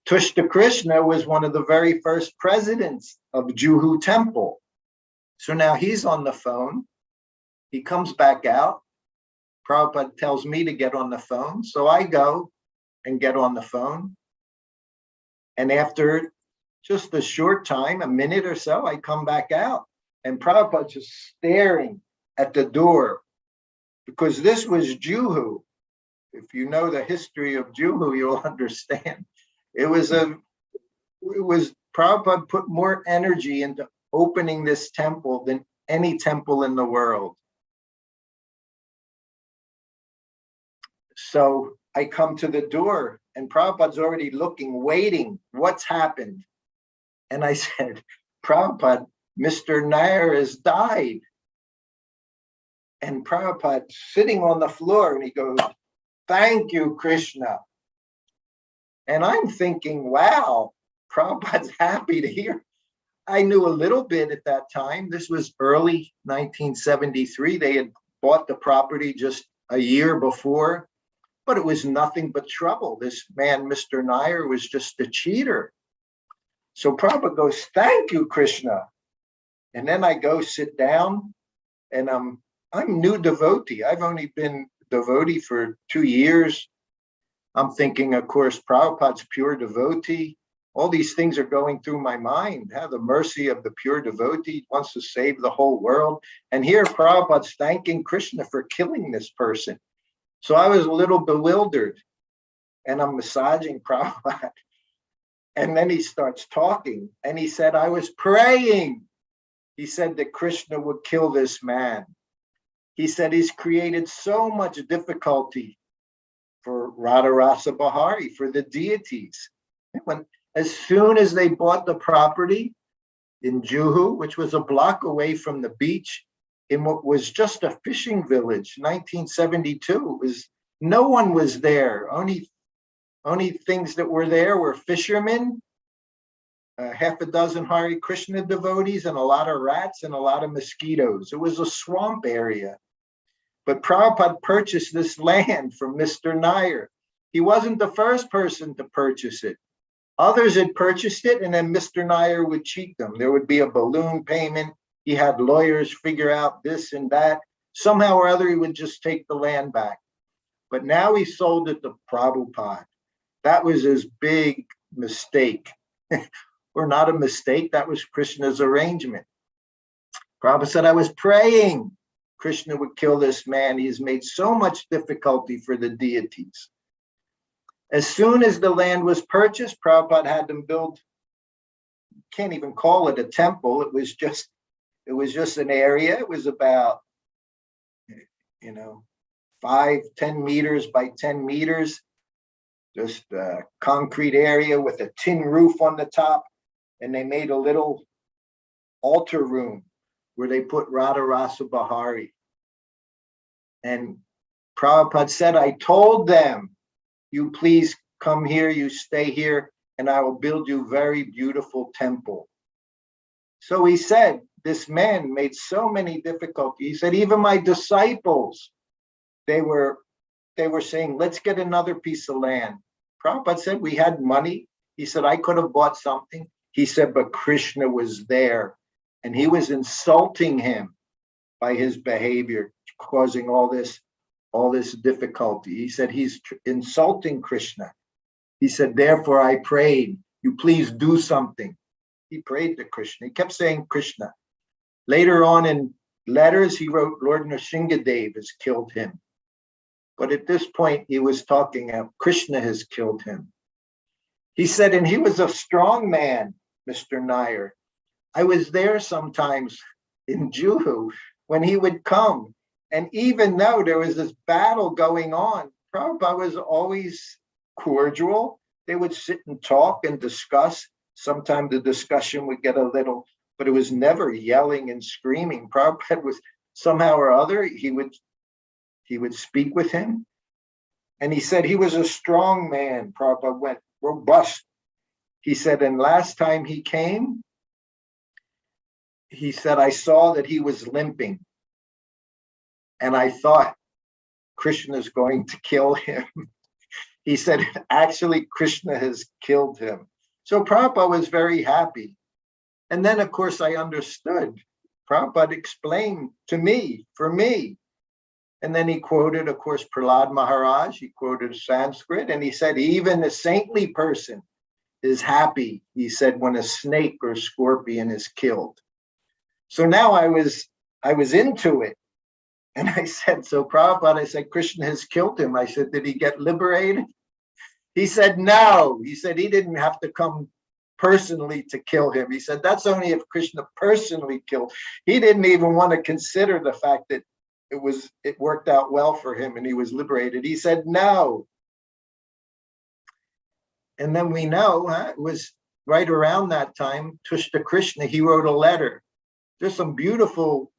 Tushta Krishna was one of the very first presidents of Juhu Temple. So now he's on the phone. He comes back out. Prabhupada tells me to get on the phone. So I go and get on the phone. And after just a short time, a minute or so, I come back out. And Prabhupada just staring at the door, because this was Juhu. If you know the history of Juhu, you'll understand. Prabhupada put more energy into opening this temple than any temple in the world. So I come to the door and Prabhupada's already looking, waiting, what's happened? And I said, Prabhupada, Mr. Nair has died. And Prabhupada sitting on the floor and he goes, thank you, Krishna. And I'm thinking, wow, Prabhupada's happy to hear. I knew a little bit at that time. This was early 1973. They had bought the property just a year before, but it was nothing but trouble. This man, Mr. Nair, was just a cheater. So Prabhupada goes, thank you, Krishna. And then I go sit down and I'm new devotee. I've only been devotee for 2 years. I'm thinking, of course, Prabhupada's pure devotee. All these things are going through my mind. Have the mercy of the pure devotee, wants to save the whole world. And here Prabhupada's thanking Krishna for killing this person. So I was a little bewildered and I'm massaging Prabhupada. And then he starts talking and he said, I was praying. He said that Krishna would kill this man. He said he's created so much difficulty for Radharasa Bahari, for the deities. As soon as they bought the property in Juhu, which was a block away from the beach, in what was just a fishing village, 1972, no one was there. Only things that were there were fishermen, half a dozen Hare Krishna devotees, and a lot of rats and a lot of mosquitoes. It was a swamp area. But Prabhupada purchased this land from Mr. Nair. He wasn't the first person to purchase it. Others had purchased it, and then Mr. Nair would cheat them. There would be a balloon payment. He had lawyers figure out this and that. Somehow or other, he would just take the land back. But now he sold it to Prabhupada. That was his big mistake. Or not a mistake, that was Krishna's arrangement. Prabhupada said, I was praying Krishna would kill this man. He has made so much difficulty for the deities. As soon as the land was purchased, Prabhupada had them build, can't even call it a temple. It was just an area. It was about, 5-10 meters by 10 meters, just a concrete area with a tin roof on the top. And they made a little altar room where they put Radharasa Bahari. And Prabhupada said, I told them, you please come here, you stay here, and I will build you very beautiful temple. So he said, this man made so many difficulties. He said, even my disciples, they were saying, let's get another piece of land. Prabhupada said, we had money. He said, I could have bought something. He said, but Krishna was there, and he was insulting him by his behavior, causing all this difficulty. He said, he's insulting Krishna. He said, therefore I prayed, you please do something. He prayed to Krishna. He kept saying Krishna. Later on in letters, he wrote, Lord Nrsingadev has killed him. But at this point, he was talking about Krishna has killed him. He said, and he was a strong man, Mr. Nair. I was there sometimes in Juhu when he would come. And even though there was this battle going on, Prabhupada was always cordial. They would sit and talk and discuss. Sometimes the discussion would get a little, but it was never yelling and screaming. Prabhupada was somehow or other, he would speak with him. And he said he was a strong man. Prabhupada went robust. He said, and last time he came, he said, I saw that he was limping. And I thought, Krishna's going to kill him. He said, actually, Krishna has killed him. So Prabhupada was very happy. And then, of course, I understood. Prabhupada explained to me, for me. And then he quoted, of course, Prahlad Maharaj. He quoted Sanskrit. And he said, even a saintly person is happy, he said, when a snake or scorpion is killed. So now I was into it. And I said, so Prabhupada, I said, Krishna has killed him. I said, did he get liberated? He said, no. He said he didn't have to come personally to kill him. He said, that's only if Krishna personally killed. He didn't even want to consider the fact that it worked out well for him and he was liberated. He said, no. And then we know, it was right around that time, Tushta Krishna, he wrote a letter. There's some beautiful,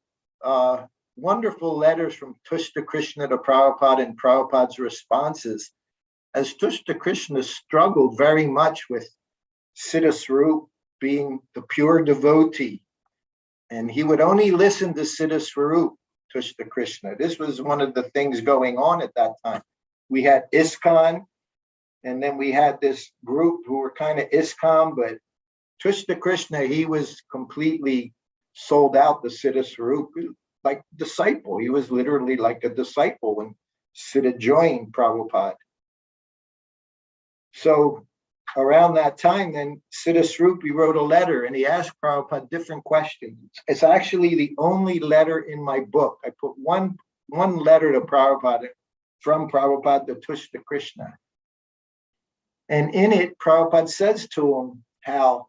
wonderful letters from Tushta Krishna to Prabhupada and Prabhupada's responses, as Tushta Krishna struggled very much with Siddha Swarup being the pure devotee. And he would only listen to Siddha Swarup, Tushta Krishna. This was one of the things going on at that time. We had ISKCON, and then we had this group who were kind of ISKCON, but Tushta Krishna, he was completely sold out to Siddha Swarup, like disciple. He was literally like a disciple when Siddha joined Prabhupada. So around that time, then Siddha Swarup, he wrote a letter and he asked Prabhupada different questions. It's actually the only letter in my book. I put one letter to Prabhupada, from Prabhupada to Tushta Krishna. And in it, Prabhupada says to him how,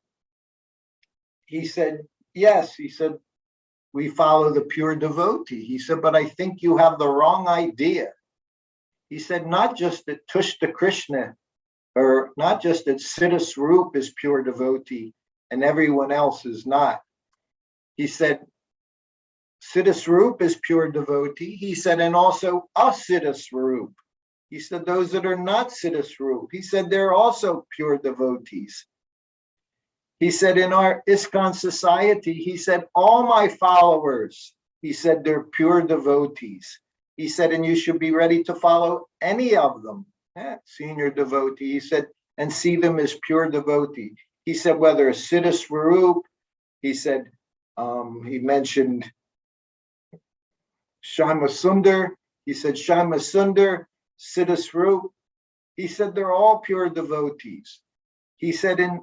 he said, yes, he said, we follow the pure devotee. He said, but I think you have the wrong idea. He said, not just that Tushta Krishna, or not just that Siddha Swarup is pure devotee and everyone else is not. He said, Siddha Swarup is pure devotee. He said, and also Asiddha Swarup. He said, those that are not Siddha Swarup. He said, they're also pure devotees. He said, in our ISKCON society, he said, all my followers, he said, they're pure devotees. He said, and you should be ready to follow any of them, senior devotee. He said, and see them as pure devotee. He said, whether a Siddha Swarup, he said, he mentioned Shama Sundar. He said, Shama Sundar, Siddha Swarup. He said, they're all pure devotees. He said, in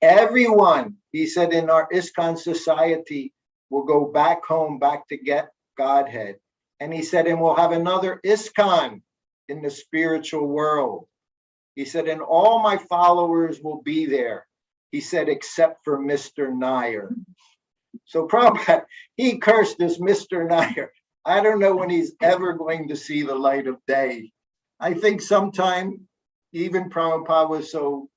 everyone, he said, in our ISKCON society will go back home, back to get Godhead. And he said, and we'll have another ISKCON in the spiritual world. He said, and all my followers will be there. He said, except for Mr. Nair. So Prabhupada, he cursed this Mr. Nair. I don't know when he's ever going to see the light of day. I think sometime even Prabhupada was so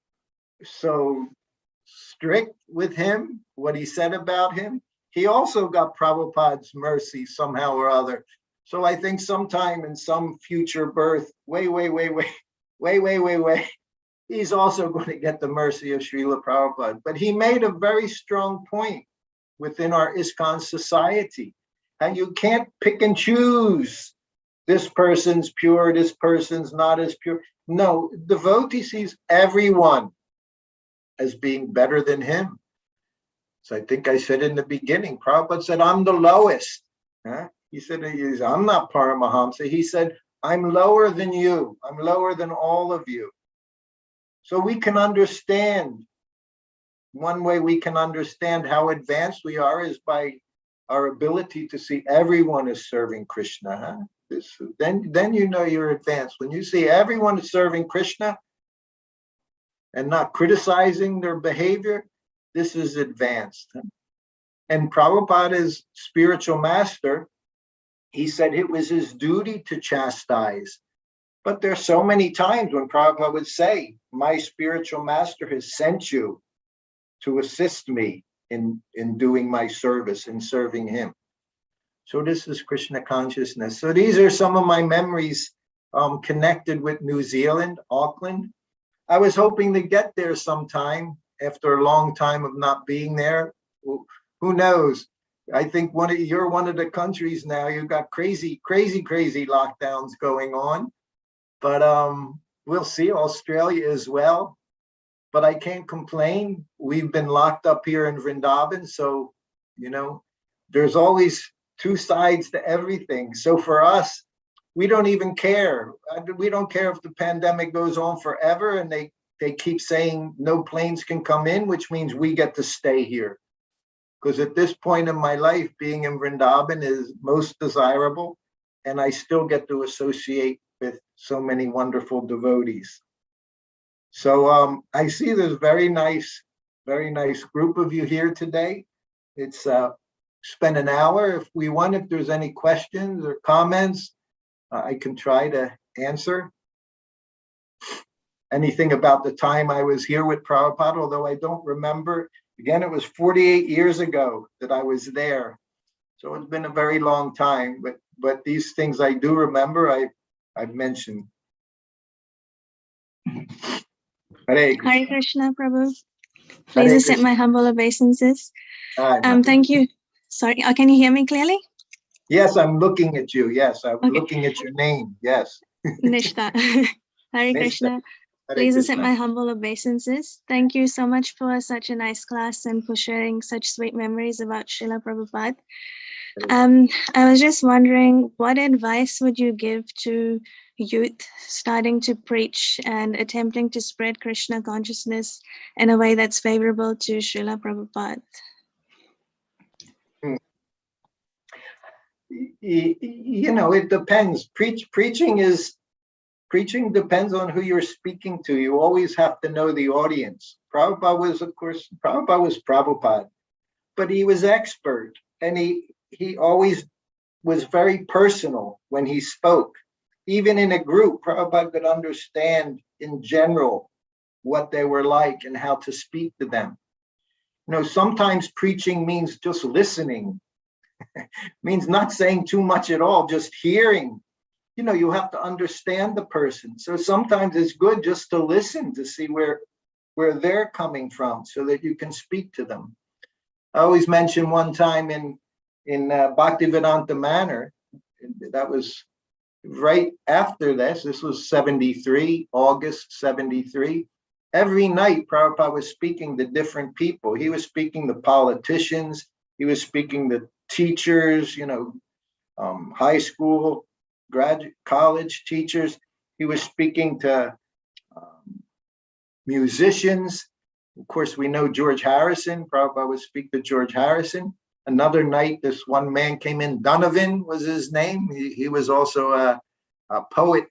strict with him, what he said about him. He also got Prabhupada's mercy somehow or other. So I think sometime in some future birth, way, he's also going to get the mercy of Srila Prabhupada. But he made a very strong point within our ISKCON society. And you can't pick and choose. This person's pure, this person's not as pure. No, devotee sees everyone as being better than him. So I think I said in the beginning, Prabhupada said, I'm the lowest. He said, I'm not Paramahamsa. He said, I'm lower than you. I'm lower than all of you. So we can understand, one way we can understand how advanced we are is by our ability to see everyone is serving Krishna. Then you know you're advanced. When you see everyone is serving Krishna and not criticizing their behavior, this is advanced. And Prabhupada's spiritual master, he said it was his duty to chastise. But there's so many times when Prabhupada would say, my spiritual master has sent you to assist me in doing my service, in serving him. So this is Krishna consciousness. So these are some of my memories connected with New Zealand, Auckland. I was hoping to get there sometime after a long time of not being there. Who knows? I think you're one of the countries now, you've got crazy lockdowns going on. But we'll see, Australia as well. But I can't complain. We've been locked up here in Vrindavan. So, there's always two sides to everything. So for us, we don't even care. We don't care if the pandemic goes on forever and they keep saying no planes can come in, which means we get to stay here. Because at this point in my life, being in Vrindavan is most desirable. And I still get to associate with so many wonderful devotees. So I see there's a very nice group of you here today. It's spend an hour if we want. If there's any questions or comments, I can try to answer. Anything about the time I was here with Prabhupada, although I don't remember. Again, it was 48 years ago that I was there. So it's been a very long time, but these things I do remember, I've mentioned. Hare Krishna, Prabhu. Please accept my humble obeisances. Thank you. Sorry, can you hear me clearly? Yes, I'm looking at you. Yes, I'm looking at your name. Yes. Nectar. Hare Krishna. Please accept my humble obeisances. Thank you so much for such a nice class and for sharing such sweet memories about Srila Prabhupada. I was just wondering, what advice would you give to youth starting to preach and attempting to spread Krishna consciousness in a way that's favorable to Srila Prabhupada? It depends. Preaching depends on who you're speaking to. You always have to know the audience. Prabhupada was Prabhupada, but he was expert. and he always was very personal when he spoke. Even in a group, Prabhupada could understand in general what they were like and how to speak to them. Sometimes preaching means just listening, means not saying too much at all, just hearing. You have to understand the person. So sometimes it's good just to listen to see where they're coming from so that you can speak to them. I always mention one time in Bhaktivedanta Manor, that was right after this was 73, August 73. Every night Prabhupada was speaking to different people. He was speaking to politicians, he was speaking to teachers, high school, graduate, college teachers. He was speaking to musicians. Of course, we know George Harrison. Prabhupada would speak to George Harrison. Another night, this one man came in, Donovan was his name. He was also a poet,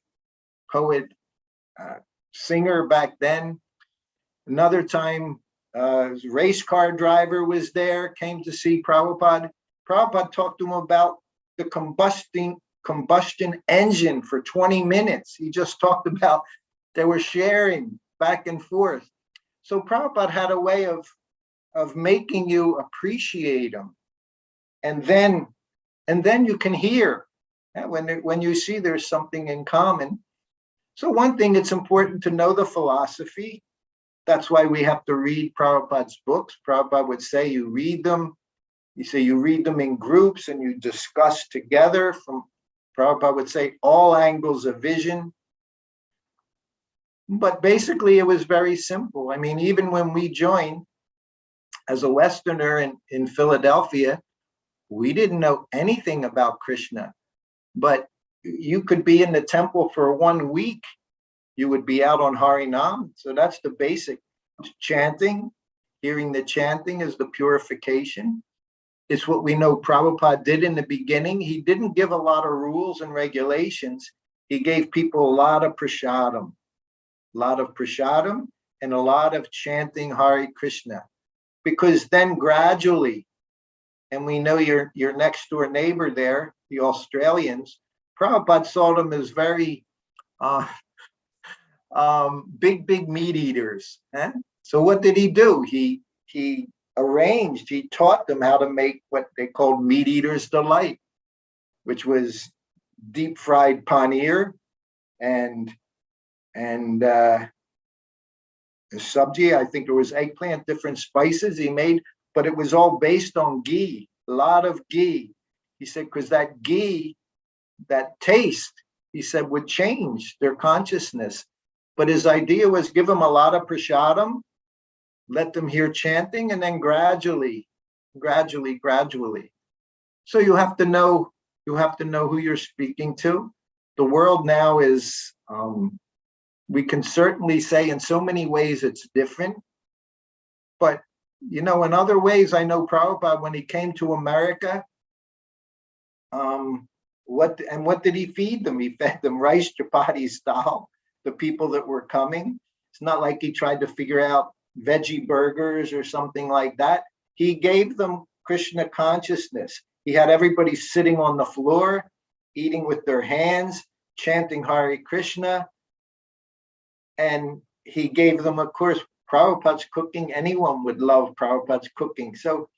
singer back then. Another time, race car driver was there, came to see Prabhupada. Prabhupada talked to him about the combustion engine for 20 minutes. He just talked about, they were sharing back and forth. So Prabhupada had a way of making you appreciate him. And then you can hear when you see there's something in common. So one thing, it's important to know the philosophy. That's why we have to read Prabhupada's books. Prabhupada would say you read them. You read them in groups and you discuss together. Prabhupada would say all angles of vision. But basically it was very simple. I mean, even when we joined as a Westerner in Philadelphia, we didn't know anything about Krishna, but you could be in the temple for 1 week. You would be out on Harinam. So that's the basic chanting. Hearing the chanting is the purification. It's what we know Prabhupada did in the beginning. He didn't give a lot of rules and regulations. He gave people a lot of prasadam and a lot of chanting Hare Krishna. Because then gradually, and we know your next door neighbor there, the Australians, Prabhupada saw them as very big meat eaters. So what did he do? He taught them how to make what they called meat eaters delight, which was deep fried paneer and sabji. I think there was eggplant, different spices he made, but it was all based on ghee, a lot of ghee. He said, because that ghee, that taste, he said, would change their consciousness. But his idea was give them a lot of prasadam, let them hear chanting, and then gradually. So you have to know who you're speaking to. The world now is, we can certainly say in so many ways it's different, but in other ways, I know Prabhupada, when he came to America, what did he feed them? He fed them rice chapati style, the people that were coming. It's not like he tried to figure out veggie burgers or something like that. He gave them Krishna consciousness. He had everybody sitting on the floor, eating with their hands, chanting Hare Krishna. And he gave them, of course, Prabhupada's cooking. Anyone would love Prabhupada's cooking. So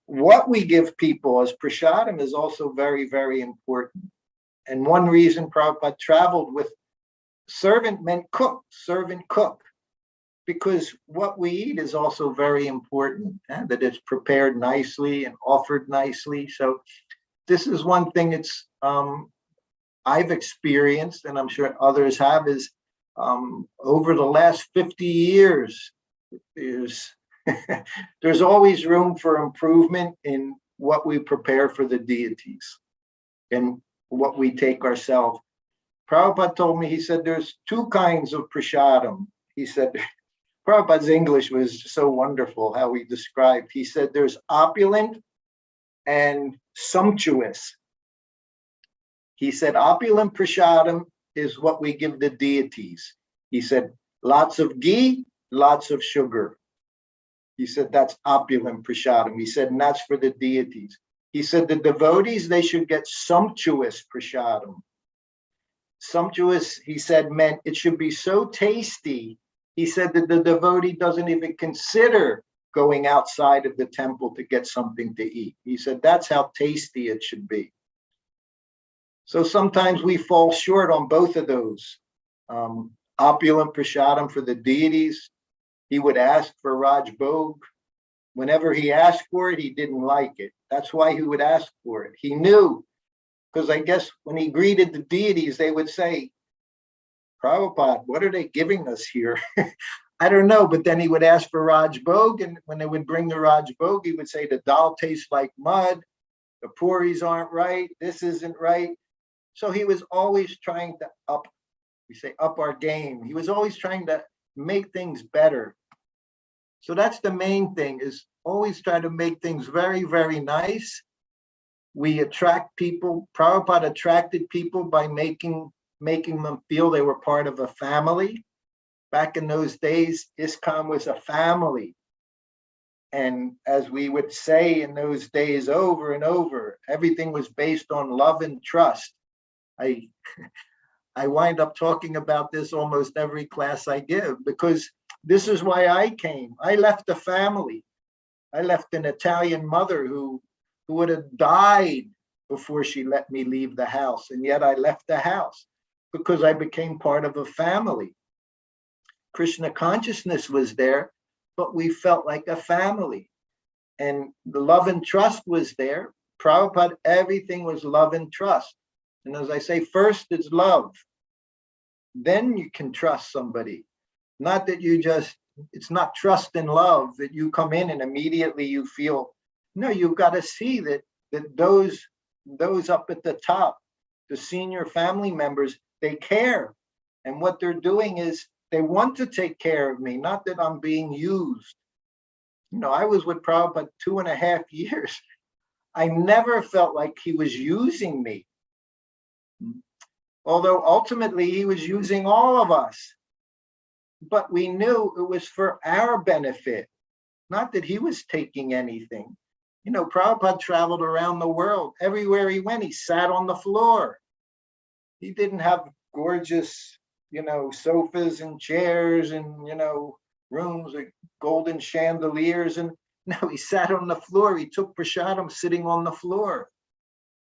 what we give people as prasadam is also very, very important. And one reason Prabhupada traveled with servant meant servant cook, because what we eat is also very important, that it's prepared nicely and offered nicely. So this is one thing it's I've experienced, and I'm sure others have, is over the last 50 years, there's always room for improvement in what we prepare for the deities and what we take ourselves. Prabhupada told me, he said, there's 2 kinds of prasadam. He said, Prabhupada's English was so wonderful how he described. He said, there's opulent and sumptuous. He said, opulent prasadam is what we give the deities. He said, lots of ghee, lots of sugar. He said, that's opulent prasadam. He said, and that's for the deities. He said the devotees, they should get sumptuous prasadam. Sumptuous, he said, meant it should be so tasty. He said that the devotee doesn't even consider going outside of the temple to get something to eat. He said that's how tasty it should be. So sometimes we fall short on both of those. Opulent prasadam for the deities. He would ask for Raj Bhog. Whenever he asked for it, he didn't like it. That's why he would ask for it. He knew, because I guess when he greeted the deities, they would say, Prabhupada, what are they giving us here? I don't know, but then he would ask for Raj Bhog, and when they would bring the Raj Bhog, he would say the dal tastes like mud, the puris aren't right, this isn't right. So he was always trying to up our game. He was always trying to make things better. So that's the main thing, is always try to make things very, very nice. We attract people. Prabhupada attracted people by making them feel they were part of a family. Back in those days, ISKCON was a family. And as we would say in those days over and over, everything was based on love and trust. I wind up talking about this almost every class I give, because this is why I came. I left a family. I left an Italian mother who would have died before she let me leave the house. And yet I left the house because I became part of a family. Krishna consciousness was there, but we felt like a family. And the love and trust was there. Prabhupada, everything was love and trust. And as I say, first is love. Then you can trust somebody. Not that it's not trust and love that you come in and immediately you feel, no, you've got to see that those up at the top, the senior family members, they care. And what they're doing is they want to take care of me, not that I'm being used. I was with Prabhupada 2.5 years. I never felt like he was using me. Although ultimately he was using all of us. But we knew it was for our benefit, not that he was taking anything. Prabhupada traveled around the world. Everywhere he went, he sat on the floor. He didn't have gorgeous, sofas and chairs and, rooms with golden chandeliers. And no, he sat on the floor. He took prasadam sitting on the floor.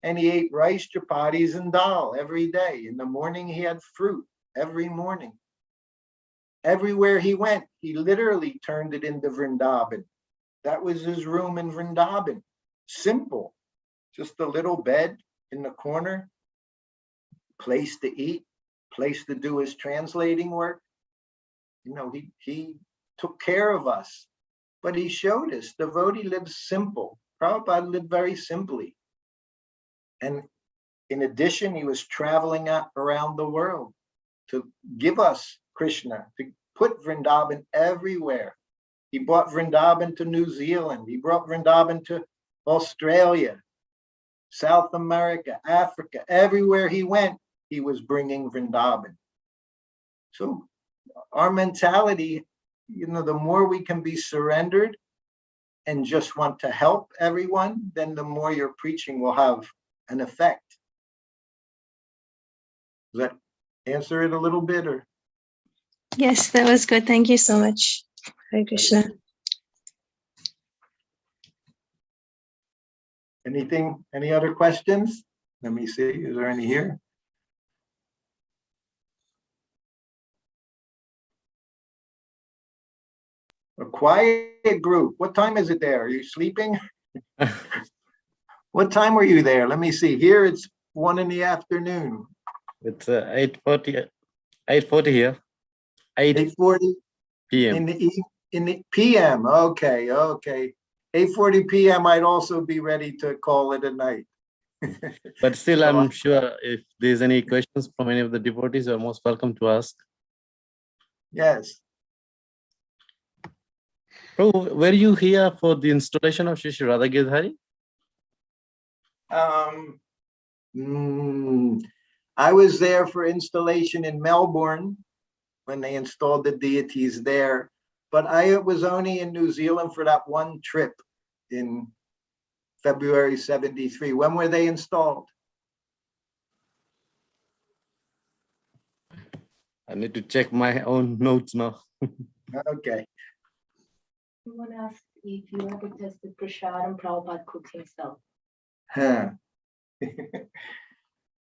And he ate rice, chapatis, and dal every day. In the morning, he had fruit every morning. Everywhere he went, he literally turned it into Vrindavan. That was his room in Vrindavan. Simple. Just a little bed in the corner, place to eat, place to do his translating work. He took care of us. But he showed us, devotee lives simple. Prabhupada lived very simply. And in addition, he was traveling around the world to give us Krishna, to put Vrindavan everywhere. He brought Vrindavan to New Zealand. He brought Vrindavan to Australia, South America, Africa. Everywhere he went, he was bringing Vrindavan. So our mentality, the more we can be surrendered and just want to help everyone, then the more your preaching will have an effect. Does that answer it a little bit, or? Yes, that was good. Thank you so much. Hare Krishna. Any other questions? Let me see, is there any here? A quiet group. What time is it there? Are you sleeping? What time were you there? Let me see. Here it's 1 PM. It's 8:40 here. 8:40 PM. in the PM. Okay. 8:40 PM. I'd also be ready to call it a night. But still, I'm sure if there's any questions from any of the devotees, you're most welcome to ask. Yes. Prabhu, were you here for the installation of Shri Radha Girdhari? I was there for installation in Melbourne when they installed the deities there, but I was only in New Zealand for that one trip in February 73. When were they installed? I need to check my own notes now. Okay. Someone asked if you ever tested Prasadam Prabhupada cooked himself. Huh.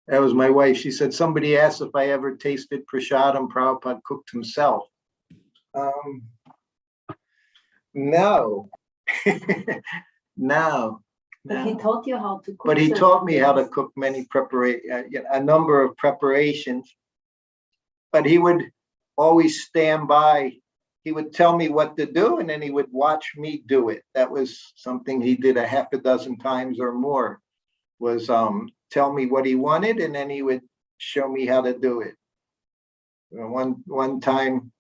That was my wife. She said, somebody asked if I ever tasted Prasadam Prabhupada cooked himself. No. No. But he No. taught you how to cook. But he certain taught me how to things. cook many a number of preparations. But he would always stand by. He would tell me what to do, and then he would watch me do it. That was something he did a half a dozen times or more, was tell me what he wanted, and then he would show me how to do it. One time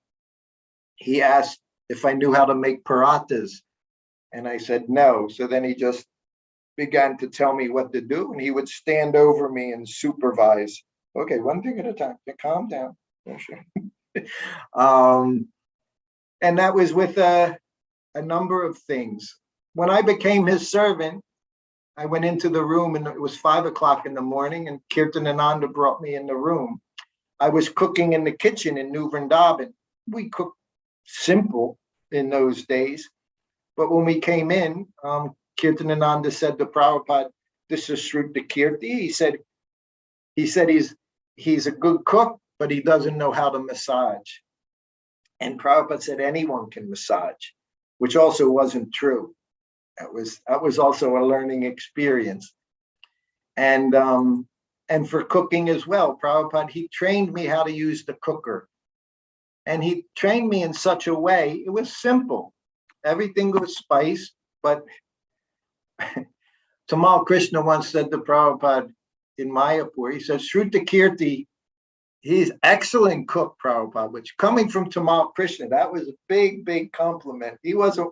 he asked if I knew how to make parathas, and I said no. So then he just began to tell me what to do, and he would stand over me and supervise. Okay, one thing at a time. Calm down. Yeah, sure. And that was with a number of things. When I became his servant, I went into the room, and it was 5 o'clock in the morning, and Kirtanananda brought me in the room. I was cooking in the kitchen in New Vrindavan. We cooked simple in those days. But when we came in, Kirtanananda said to Prabhupada, this is Srutakirti. He said he's a good cook, but he doesn't know how to massage. And Prabhupada said anyone can massage, which also wasn't true. That was also a learning experience. And for cooking as well, Prabhupada, he trained me how to use the cooker. And he trained me in such a way, it was simple. Everything was spiced, but Tamal Krishna once said to Prabhupada in Mayapur, he said, Srutakirti, he's excellent cook, Prabhupada, which coming from Tamal Krishna, that was a big, big compliment. He wasn't,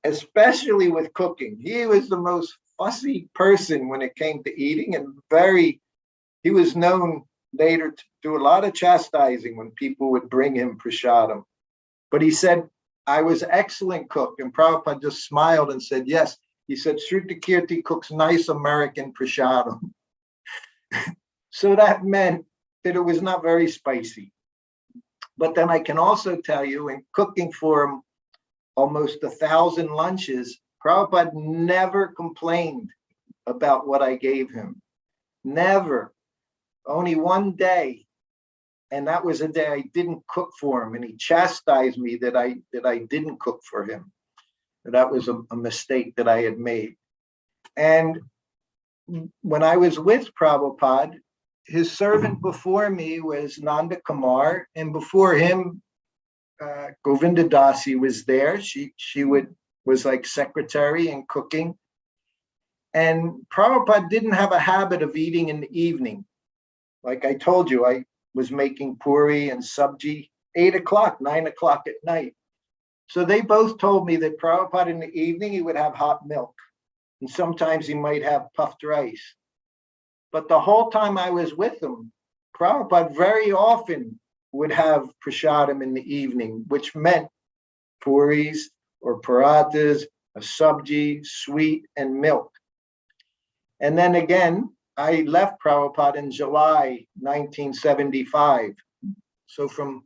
especially with cooking, he was the most fussy person when it came to eating, and he was known later to do a lot of chastising when people would bring him prasadam. But he said, I was an excellent cook. And Prabhupada just smiled and said, yes. He said, Srutakirti cooks nice American prasadam. So that meant that it was not very spicy. But then I can also tell you, in cooking for him almost 1,000 lunches, Prabhupada never complained about what I gave him. Never. Only one day. And that was a day I didn't cook for him, and he chastised me that I didn't cook for him. That was a mistake that I had made. And when I was with Prabhupada, his servant before me was Nanda Kumar, and before him, Govinda Dasi was there. She was like secretary and cooking. And Prabhupada didn't have a habit of eating in the evening. Like I told you, I was making puri and sabji 8 o'clock, 9 o'clock at night. So they both told me that Prabhupada in the evening, he would have hot milk. And sometimes he might have puffed rice. But the whole time I was with him, Prabhupada very often would have prasadam in the evening, which meant puris or parathas, a sabji, sweet, and milk. And then again, I left Prabhupada in July 1975. So from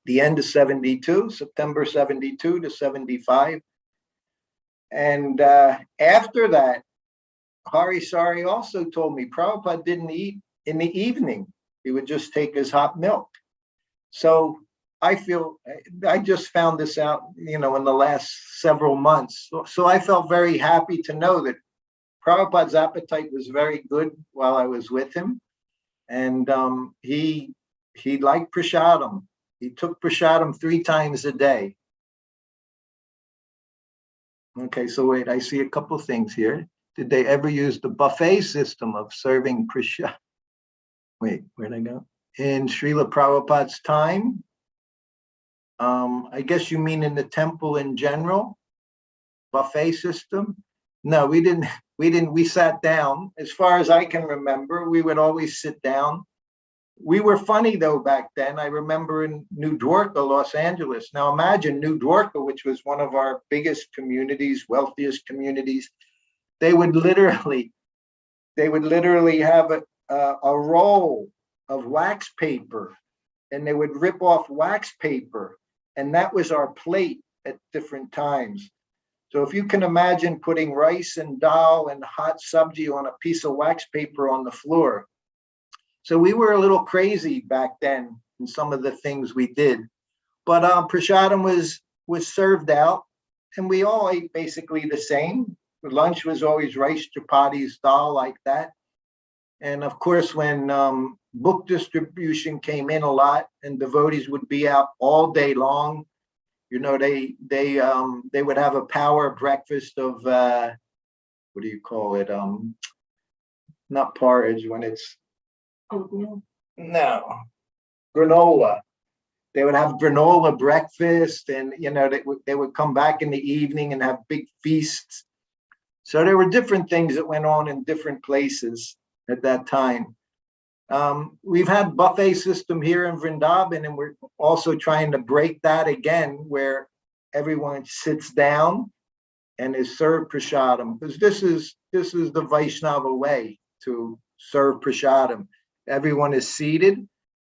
the end of 72, September 72 to 75. And after that, Hari Sari also told me Prabhupada didn't eat in the evening. He would just take his hot milk. So I just found this out, in the last several months. So I felt very happy to know that Prabhupada's appetite was very good while I was with him. And he liked prasadam. He took prasadam 3 times a day. Okay, so wait, I see a couple things here. Did they ever use the buffet system of serving prasadam? Wait, where'd I go? In Srila Prabhupada's time? I guess you mean in the temple in general? Buffet system? No, we didn't. We sat down. As far as I can remember, we would always sit down. We were funny though back then. I remember in New Dwarka, Los Angeles. Now imagine New Dwarka, which was one of our biggest communities, wealthiest communities. they would literally have a roll of wax paper, and they would rip off wax paper, and that was our plate at different times. So if you can imagine putting rice and dal and hot sabji on a piece of wax paper on the floor. So we were a little crazy back then in some of the things we did. But prasadam was served out, and we all ate basically the same. Lunch was always rice, chapatis, dal, like that. And of course, when book distribution came in a lot, and devotees would be out all day long, you know, they would have a power breakfast of what do you call it? Not porridge, when it's Oatmeal. no, granola. They would have granola breakfast, and you know, they would come back in the evening and have big feasts. So there were different things that went on in different places at that time. We've had buffet system here in Vrindavan, and we're also trying to break that again, where everyone sits down and is served prasadam, because this is the Vaishnava way to serve prasadam. Everyone is seated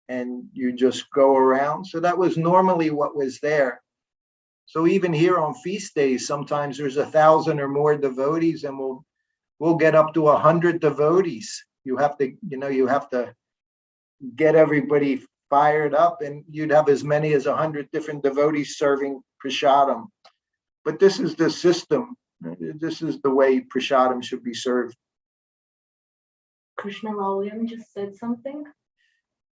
and you just go around. So that was normally what was there. So even here on feast days, sometimes there's 1,000 or more devotees, and we'll get up to 100 devotees. You have to get everybody fired up, and you'd have as many as 100 different devotees serving prasadam. But this is the system. This is the way prasadam should be served. Krishna William just said something.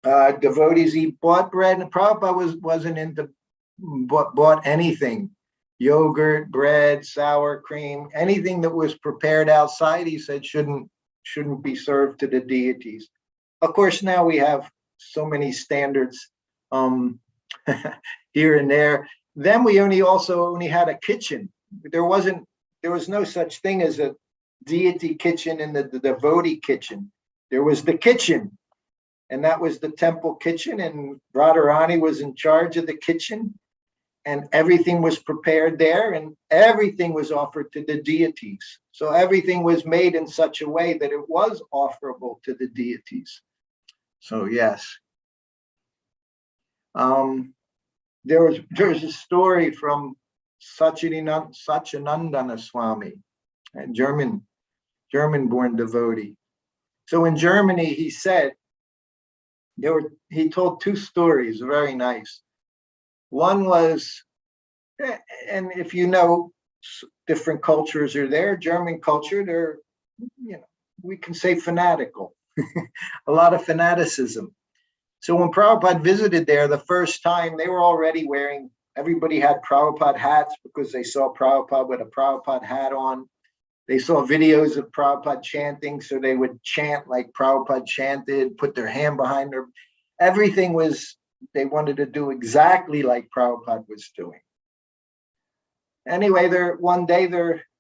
Devotees eat bought bread, and Prabhupada wasn't into bought anything. Yogurt, bread, sour cream, anything that was prepared outside, he said shouldn't be served to the deities. Of course, now we have so many standards here and there. Then we only had a kitchen. There was no such thing as a deity kitchen and the devotee kitchen. There was the kitchen, and that was the temple kitchen, and Radharani was in charge of the kitchen, and everything was prepared there, and everything was offered to the deities. So everything was made in such a way that it was offerable to the deities. So yes. There's a story from Satchidananda Swami, a German-born devotee. So in Germany, he said, he told two stories, very nice. One was, and if you know, different cultures are there. German culture, they're, we can say fanatical, a lot of fanaticism. So when Prabhupada visited there the first time, they were already everybody had Prabhupada hats because they saw Prabhupada with a Prabhupada hat on. They saw videos of Prabhupada chanting, so they would chant like Prabhupada chanted, put their hand behind their, everything was, they wanted to do exactly like Prabhupada was doing. Anyway,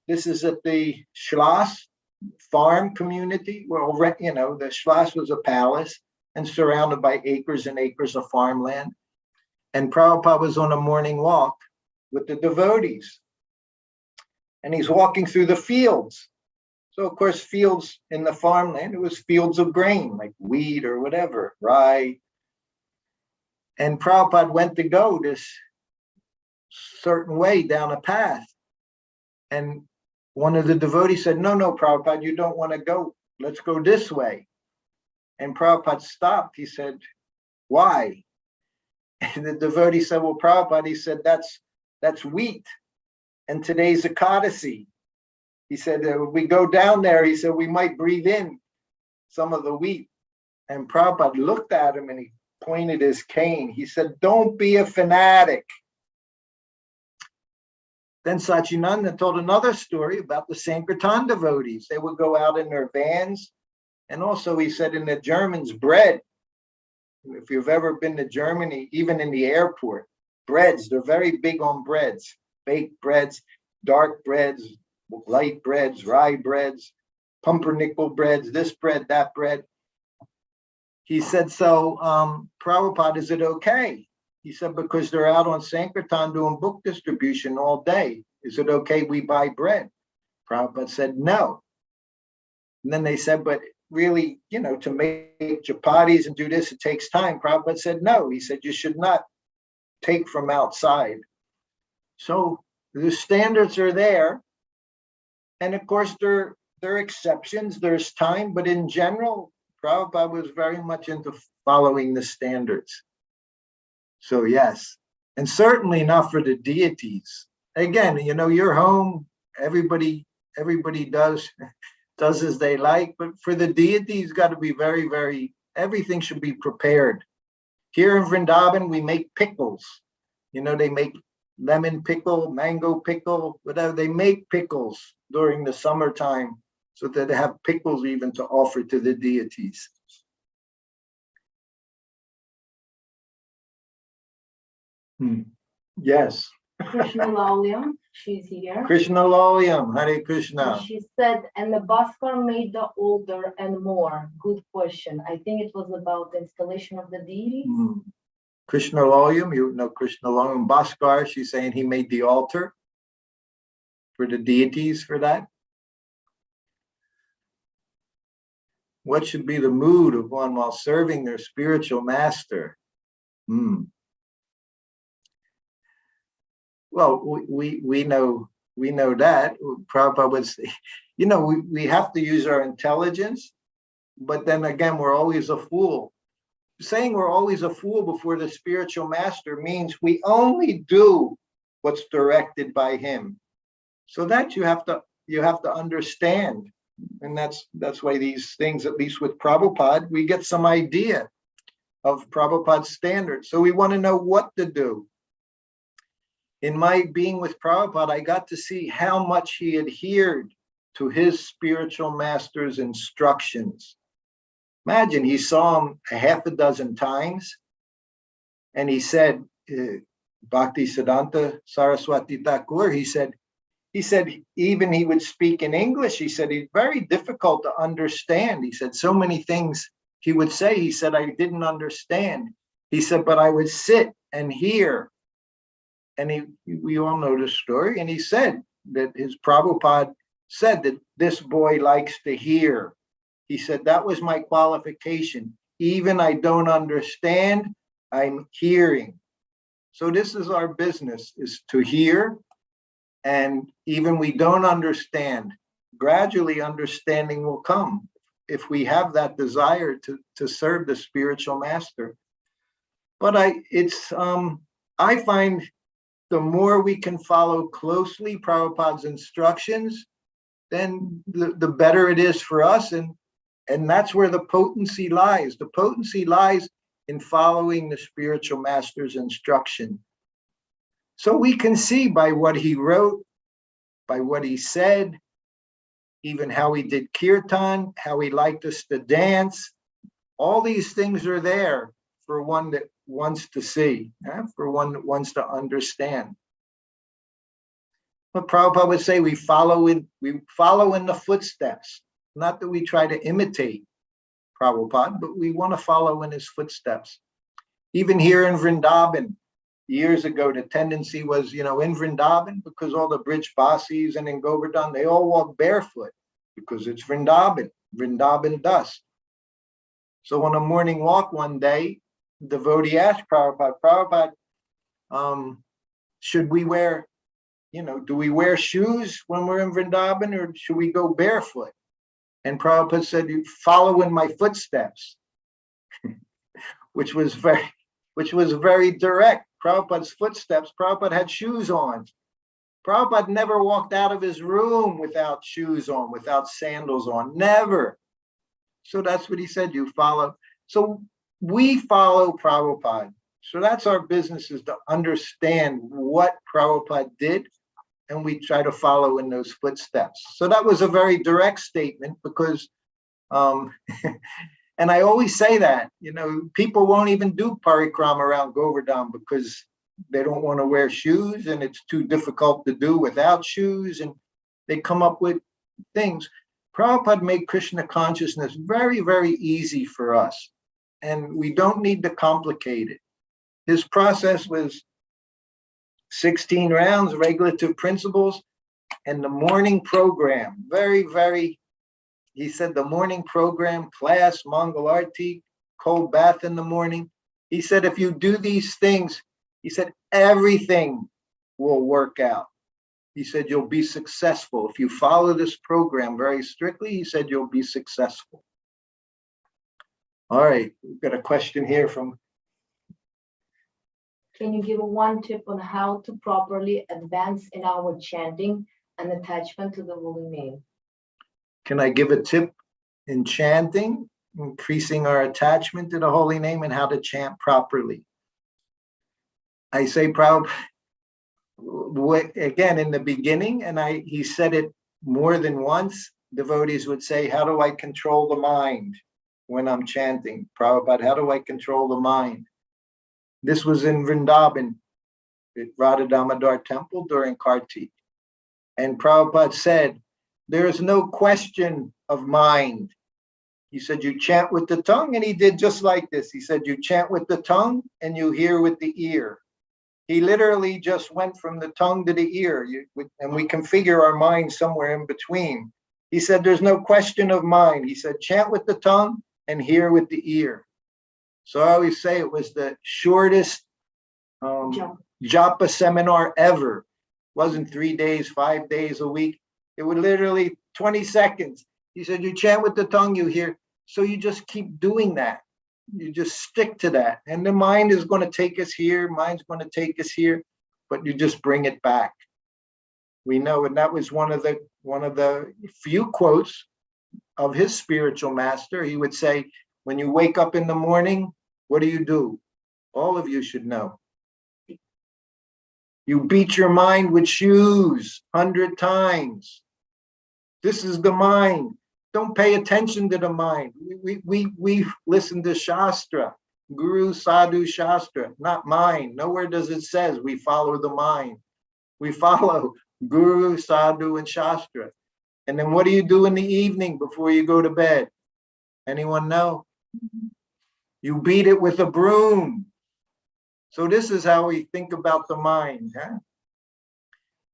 this is at the Schloss farm community. Well, the Schloss was a palace and surrounded by acres and acres of farmland. And Prabhupada was on a morning walk with the devotees. And he's walking through the fields. So of course, fields in the farmland, it was fields of grain, like wheat or whatever, rye. And Prabhupada went to go this certain way down a path. And one of the devotees said, no, Prabhupada, you don't want to go. Let's go this way. And Prabhupada stopped. He said, why? And the devotee said, well, Prabhupada, he said, that's wheat. And today's Ekadasi. He said, we go down there, he said, we might breathe in some of the wheat. And Prabhupada looked at him and he pointed his cane. He said, don't be a fanatic. Then Satchidananda told another story about the Sankirtan devotees. They would go out in their vans. And also he said in the Germans, bread. If you've ever been to Germany, even in the airport, breads, they're very big on breads, baked breads, dark breads, light breads, rye breads, pumpernickel breads, this bread, that bread. He said, so Prabhupada, is it okay? He said, because they're out on Sankirtan doing book distribution all day. Is it okay we buy bread? Prabhupada said, no. And then they said, but really, to make chapatis and do this, it takes time. Prabhupada said, no. He said, you should not take from outside. So the standards are there. And of course, there are exceptions. There's time. But in general, Prabhupada was very much into following the standards. So yes, and certainly not for the deities. Again, you're home, everybody does as they like, but for the deities, got to be very, very, everything should be prepared. Here in Vrindavan, we make pickles. They make lemon pickle, mango pickle, whatever. They make pickles during the summertime so that they have pickles even to offer to the deities. Yes. Krishna Laulyam, she's here. Krishna Laulyam, Hare Krishna. She said, and the Bhaskar made the altar and more. Good question. I think it was about the installation of the deities. Krishna Laulyam, Krishna Laulyam Bhaskar, she's saying he made the altar for the deities for that. What should be the mood of one while serving their spiritual master? Well, we know that. Prabhupada would say, we have to use our intelligence, but then again, we're always a fool. Saying we're always a fool before the spiritual master means we only do what's directed by him. So that you have to understand. And that's why these things, at least with Prabhupada, we get some idea of Prabhupada's standards. So we want to know what to do. In my being with Prabhupada, I got to see how much he adhered to his spiritual master's instructions. Imagine, he saw him a half a dozen times, and he said, Bhakti Siddhanta Saraswati Thakur, he said, even he would speak in English. He said, he's very difficult to understand. He said, so many things he would say, he said, I didn't understand. He said, but I would sit and hear. And we all know the story. And he said that his Prabhupada said that this boy likes to hear. He said, that was my qualification. Even I don't understand, I'm hearing. So this is our business, is to hear. And even we don't understand, gradually understanding will come if we have that desire to serve the spiritual master. But I find the more we can follow closely Prabhupada's instructions, then the better it is for us. And that's where the potency lies. The potency lies in following the spiritual master's instruction. So we can see by what he wrote, by what he said, even how he did kirtan, how he liked us to dance. All these things are there for one that wants to see, for one that wants to understand. But Prabhupada would say we follow in the footsteps. Not that we try to imitate Prabhupada, but we want to follow in his footsteps. Even here in Vrindavan, years ago, the tendency was, in Vrindavan, because all the Brijbasis and in Govardhan, they all walk barefoot because it's Vrindavan dust. So on a morning walk one day, the devotee asked Prabhupada, should we wear, do we wear shoes when we're in Vrindavan, or should we go barefoot? And Prabhupada said, you follow in my footsteps, which was very direct. Prabhupada's footsteps, Prabhupada had shoes on. Prabhupada never walked out of his room without shoes on, without sandals on, never. So that's what he said, you follow. So we follow Prabhupada. So that's our business, is to understand what Prabhupada did, and we try to follow in those footsteps. So that was a very direct statement because, and I always say that, people won't even do parikrama around Govardhan because they don't want to wear shoes and it's too difficult to do without shoes, and they come up with things. Prabhupada made Krishna consciousness very, very easy for us, and we don't need to complicate it. His process was 16 rounds, regulative principles, and the morning program. Very, very he said the morning program, class, Mangal Arti, cold bath in the morning. He said, if you do these things, he said, everything will work out. He said, you'll be successful. If you follow this program very strictly, he said, you'll be successful. All right, we've got a question here from. Can you give one tip on how to properly advance in our chanting and attachment to the holy name? Can I give a tip in chanting, increasing our attachment to the holy name and how to chant properly? I say, Prabhupada, again, in the beginning, and he said it more than once, devotees would say, how do I control the mind when I'm chanting? Prabhupada, how do I control the mind? This was in Vrindavan, at Radha Damodar temple during Kartik. And Prabhupada said, there is no question of mind. He said, you chant with the tongue, and he did just like this. He said, you chant with the tongue and you hear with the ear. He literally just went from the tongue to the ear, and we configure our mind somewhere in between. He said, there's no question of mind. He said, chant with the tongue and hear with the ear. So I always say it was the shortest japa seminar ever. It wasn't 3 days, 5 days a week. It was literally 20 seconds. He said, you chant with the tongue, you hear. So you just keep doing that. You just stick to that. And the mind is going to take us here. Mind's going to take us here, but you just bring it back. We know, and that was one of the few quotes of his spiritual master. He would say, when you wake up in the morning, what do? All of you should know. You beat your mind with shoes 100 times. This is the mind. Don't pay attention to the mind. We listen to Shastra, Guru, Sadhu, Shastra, not mind. Nowhere does it says we follow the mind. We follow Guru, Sadhu, and Shastra. And then what do you do in the evening before you go to bed? Anyone know? You beat it with a broom. So this is how we think about the mind. Huh?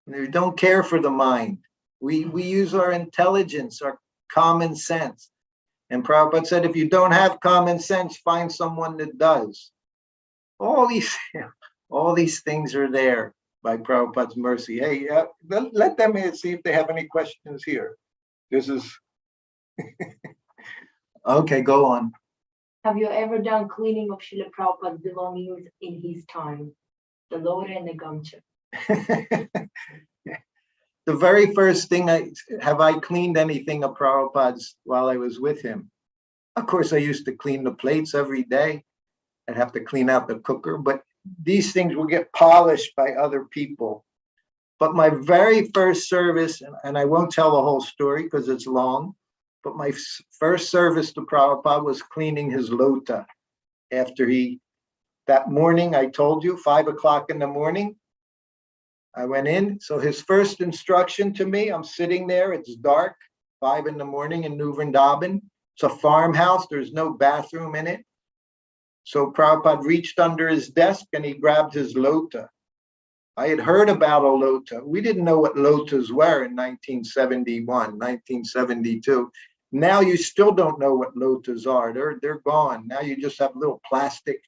We don't care for the mind. We use our intelligence, our common sense. And Prabhupada said, if you don't have common sense, find someone that does. All these things are there by Prabhupada's mercy. Hey, let them see if they have any questions here. This is okay. Go on. Have you ever done cleaning of Srila Prabhupada's belongings in his time? The Lora and the Gamcha. The very first thing I cleaned anything of Prabhupada's while I was with him? Of course, I used to clean the plates every day. I'd have to clean out the cooker, but these things will get polished by other people. But my very first service, and I won't tell the whole story because it's long, but my first service to Prabhupada was cleaning his lota. After that morning, I told you, 5 o'clock in the morning, I went in. So his first instruction to me, I'm sitting there, it's dark, 5 in the morning in New Vrindavan. It's a farmhouse, there's no bathroom in it. So Prabhupada reached under his desk and he grabbed his lota. I had heard about a lota. We didn't know what lotas were in 1971, 1972. Now you still don't know what lotas are. They're gone. Now you just have little plastic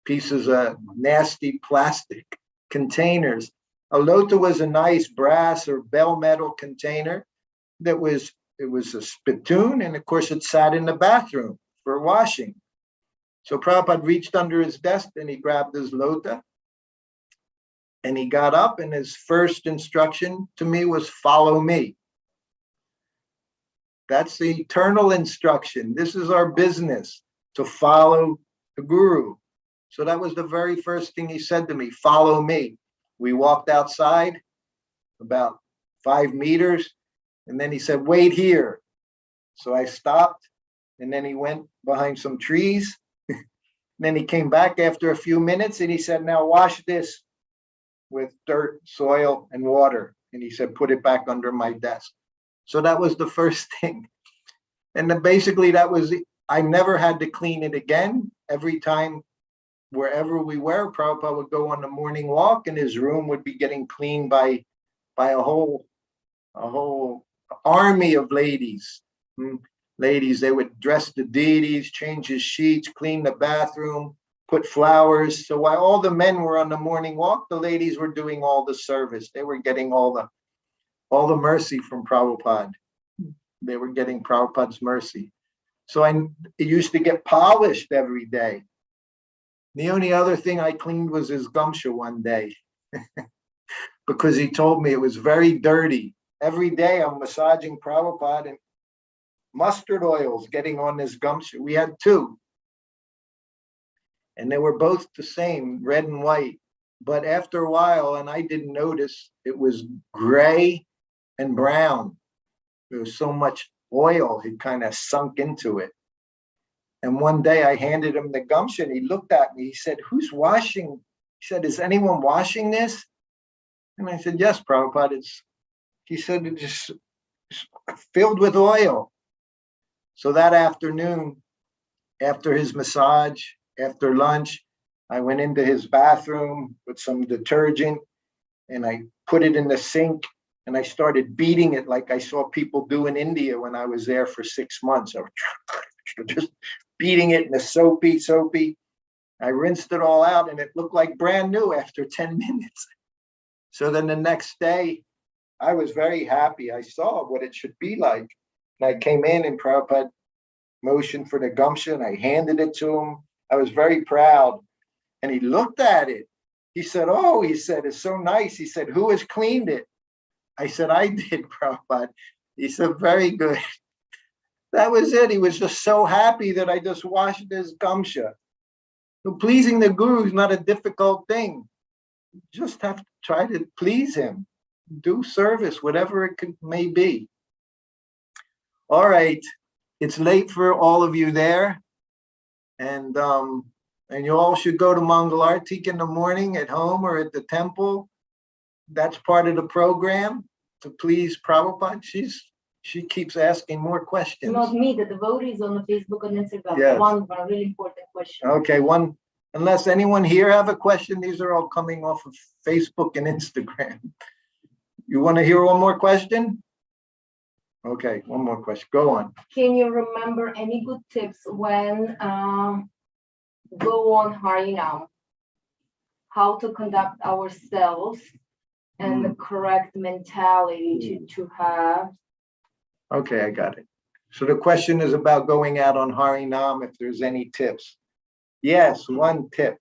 pieces of nasty plastic containers. A lota was a nice brass or bell metal container it was a spittoon, and of course it sat in the bathroom for washing. So Prabhupada reached under his desk and he grabbed his lota and he got up, and his first instruction to me was follow me. That's the eternal instruction. This is our business, to follow the Guru. So that was the very first thing he said to me, follow me. We walked outside about 5 meters, and then he said, wait here. So I stopped, and then he went behind some trees. Then he came back after a few minutes and he said, now wash this with dirt, soil, and water. And he said, put it back under my desk. So that was the first thing. And then basically that was, I never had to clean it again. Every time, wherever we were, Prabhupada would go on the morning walk and his room would be getting cleaned by a whole army of ladies, ladies, they would dress the deities, change his sheets, clean the bathroom, put flowers. So while all the men were on the morning walk, the ladies were doing all the service. They were getting all the mercy from Prabhupada. They were getting Prabhupada's mercy. So it used to get polished every day. The only other thing I cleaned was his gumsha one day because he told me it was very dirty. Every day I'm massaging Prabhupada and mustard oils getting on his gumsha. We had two. And they were both the same, red and white. But after a while, and I didn't notice, it was gray and brown. There was so much oil, it kind of sunk into it. And one day I handed him the gumsha and he looked at me. He said, "Who's washing?" He said, "Is anyone washing this?" And I said, "Yes, Prabhupada." He said, "It's filled with oil." So that afternoon, after his massage, after lunch, I went into his bathroom with some detergent and I put it in the sink and I started beating it like I saw people do in India when I was there for 6 months. I was just beating it in the soapy. I rinsed it all out and it looked like brand new after 10 minutes. So then the next day, I was very happy. I saw what it should be like. And I came in and Prabhupada motioned for the gumsha and I handed it to him. I was very proud. And he looked at it. He said, "Oh," he said, "it's so nice." He said, "Who has cleaned it?" I said, "I did, Prabhupada." He said, "Very good." That was it. He was just so happy that I just washed his gumsha. So pleasing the Guru is not a difficult thing. You just have to try to please him. Do service, whatever it may be. All right. It's late for all of you there. And you all should go to Mangalartik in the morning at home or at the temple. That's part of the program to please Prabhupada. She keeps asking more questions. Not me, the devotees on the Facebook and Instagram. Yes. One really important question. Okay, unless anyone here have a question, these are all coming off of Facebook and Instagram. You want to hear one more question? Okay, one more question. Go on. Can you remember any good tips when go on Harinam? How to conduct ourselves and the correct mentality to have? Okay, I got it. So the question is about going out on Harinam, if there's any tips. Yes, one tip.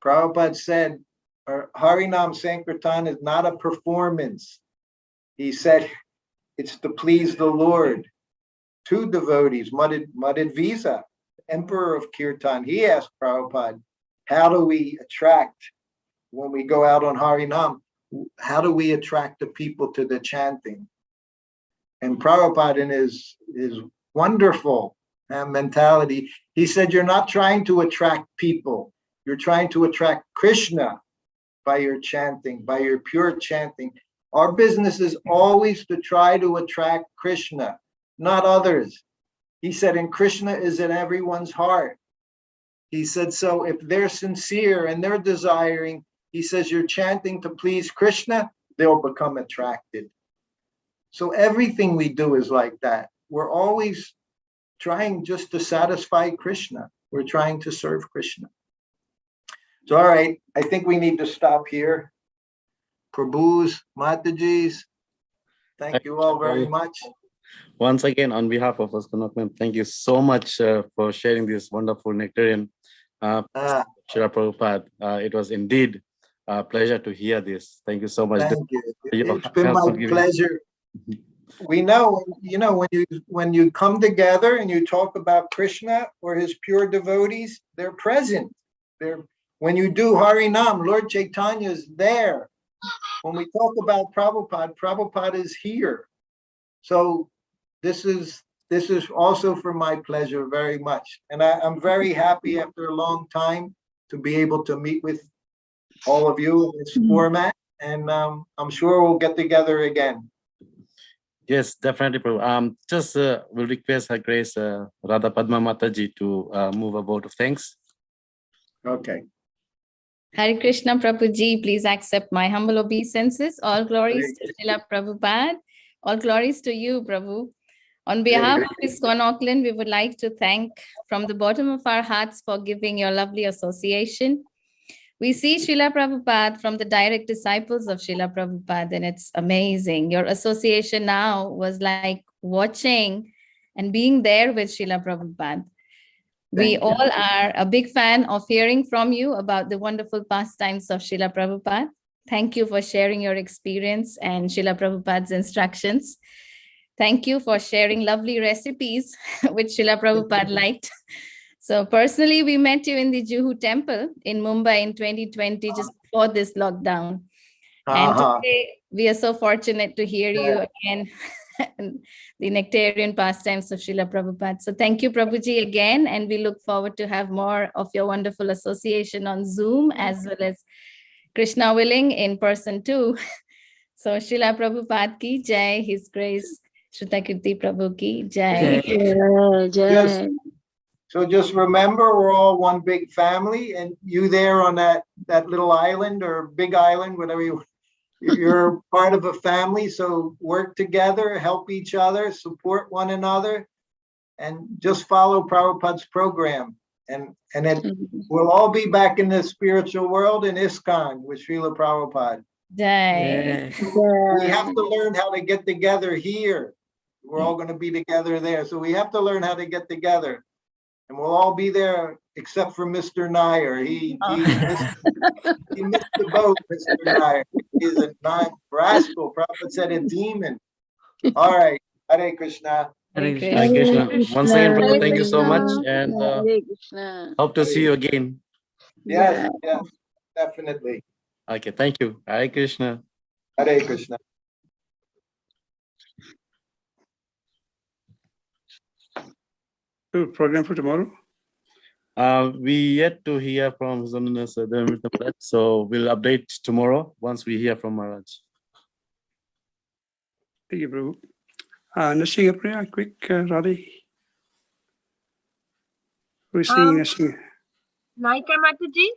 Prabhupada said, Harinam Sankirtan is not a performance. He said, it's to please the Lord. Two devotees, Madhvisa, Emperor of Kirtan, he asked Prabhupada, how do we attract, when we go out on Harinam, how do we attract the people to the chanting? And Prabhupada in his wonderful mentality, he said, you're not trying to attract people. You're trying to attract Krishna by your chanting, by your pure chanting. Our business is always to try to attract Krishna, not others. He said, and Krishna is in everyone's heart. He said, so if they're sincere and they're desiring, he says, you're chanting to please Krishna, they'll become attracted. So everything we do is like that. We're always trying just to satisfy Krishna. We're trying to serve Krishna. So, all right, I think we need to stop here. Prabhu's, Mataji's, thank you all very much. Once again, on behalf of us, thank you so much for sharing this wonderful nectarian. Srila Prabhupada, it was indeed a pleasure to hear this. Thank you so much. Thank you. It's been my pleasure. We know, when you come together and you talk about Krishna or his pure devotees, they're present. When you do Harinam, Lord Chaitanya is there. When we talk about Prabhupada, Prabhupada is here. So this is also for my pleasure very much. And I'm very happy after a long time to be able to meet with all of you in this format. And I'm sure we'll get together again. Yes, definitely, Prabhu. Just will request Her Grace Radha Padma Mataji to move a vote of thanks. Okay. Hare Krishna, Prabhuji, please accept my humble obeisances. All glories to Srila Prabhupada. All glories to you, Prabhu. On behalf of ISKCON Auckland, we would like to thank from the bottom of our hearts for giving your lovely association. We see Srila Prabhupada from the direct disciples of Srila Prabhupada, and it's amazing. Your association now was like watching and being there with Srila Prabhupada. We all are a big fan of hearing from you about the wonderful pastimes of Srila Prabhupada. Thank you for sharing your experience and Srila Prabhupada's instructions. Thank you for sharing lovely recipes which Srila Prabhupada liked. So personally, we met you in the Juhu temple in Mumbai in 2020, just before this lockdown. And today we are so fortunate to hear you again, the nectarian pastimes of Srila Prabhupada. So thank you, Prabhuji, again. And we look forward to have more of your wonderful association on Zoom, as well as Krishna willing in person too. So Srila Prabhupada ki jai, His Grace Srutakirti Prabhu ki jai. So just remember, we're all one big family, and you there on that little island or big island, whatever you're part of a family. So work together, help each other, support one another, and just follow Prabhupada's program. And we'll all be back in the spiritual world in ISKCON with Srila Prabhupada. Jai. We have to learn how to get together here. We're all going to be together there. So we have to learn how to get together. And we'll all be there except for Mr. Nair. He missed the boat, Mr. Nair. He's a rascal. Prabhupada said a demon. All right. Hare Krishna. Hare Hare Krishna. Once again, Prabhu, thank you so much. And hope to see you again. Yes, definitely. Okay, thank you. Hare Krishna. Hare Krishna. Program for tomorrow? We yet to hear from His Holiness Dhammapada, so we'll update tomorrow once we hear from Maharaj. Thank you, Prabhu. Nursing a prayer, quick, Radhi. Who is singing nursing? Naika Mataji.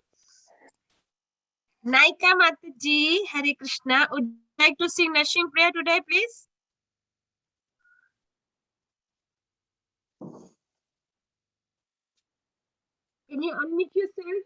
Naika Mataji, Hare Krishna. Would you like to sing nursing prayer today, please? Can you unmute yourself?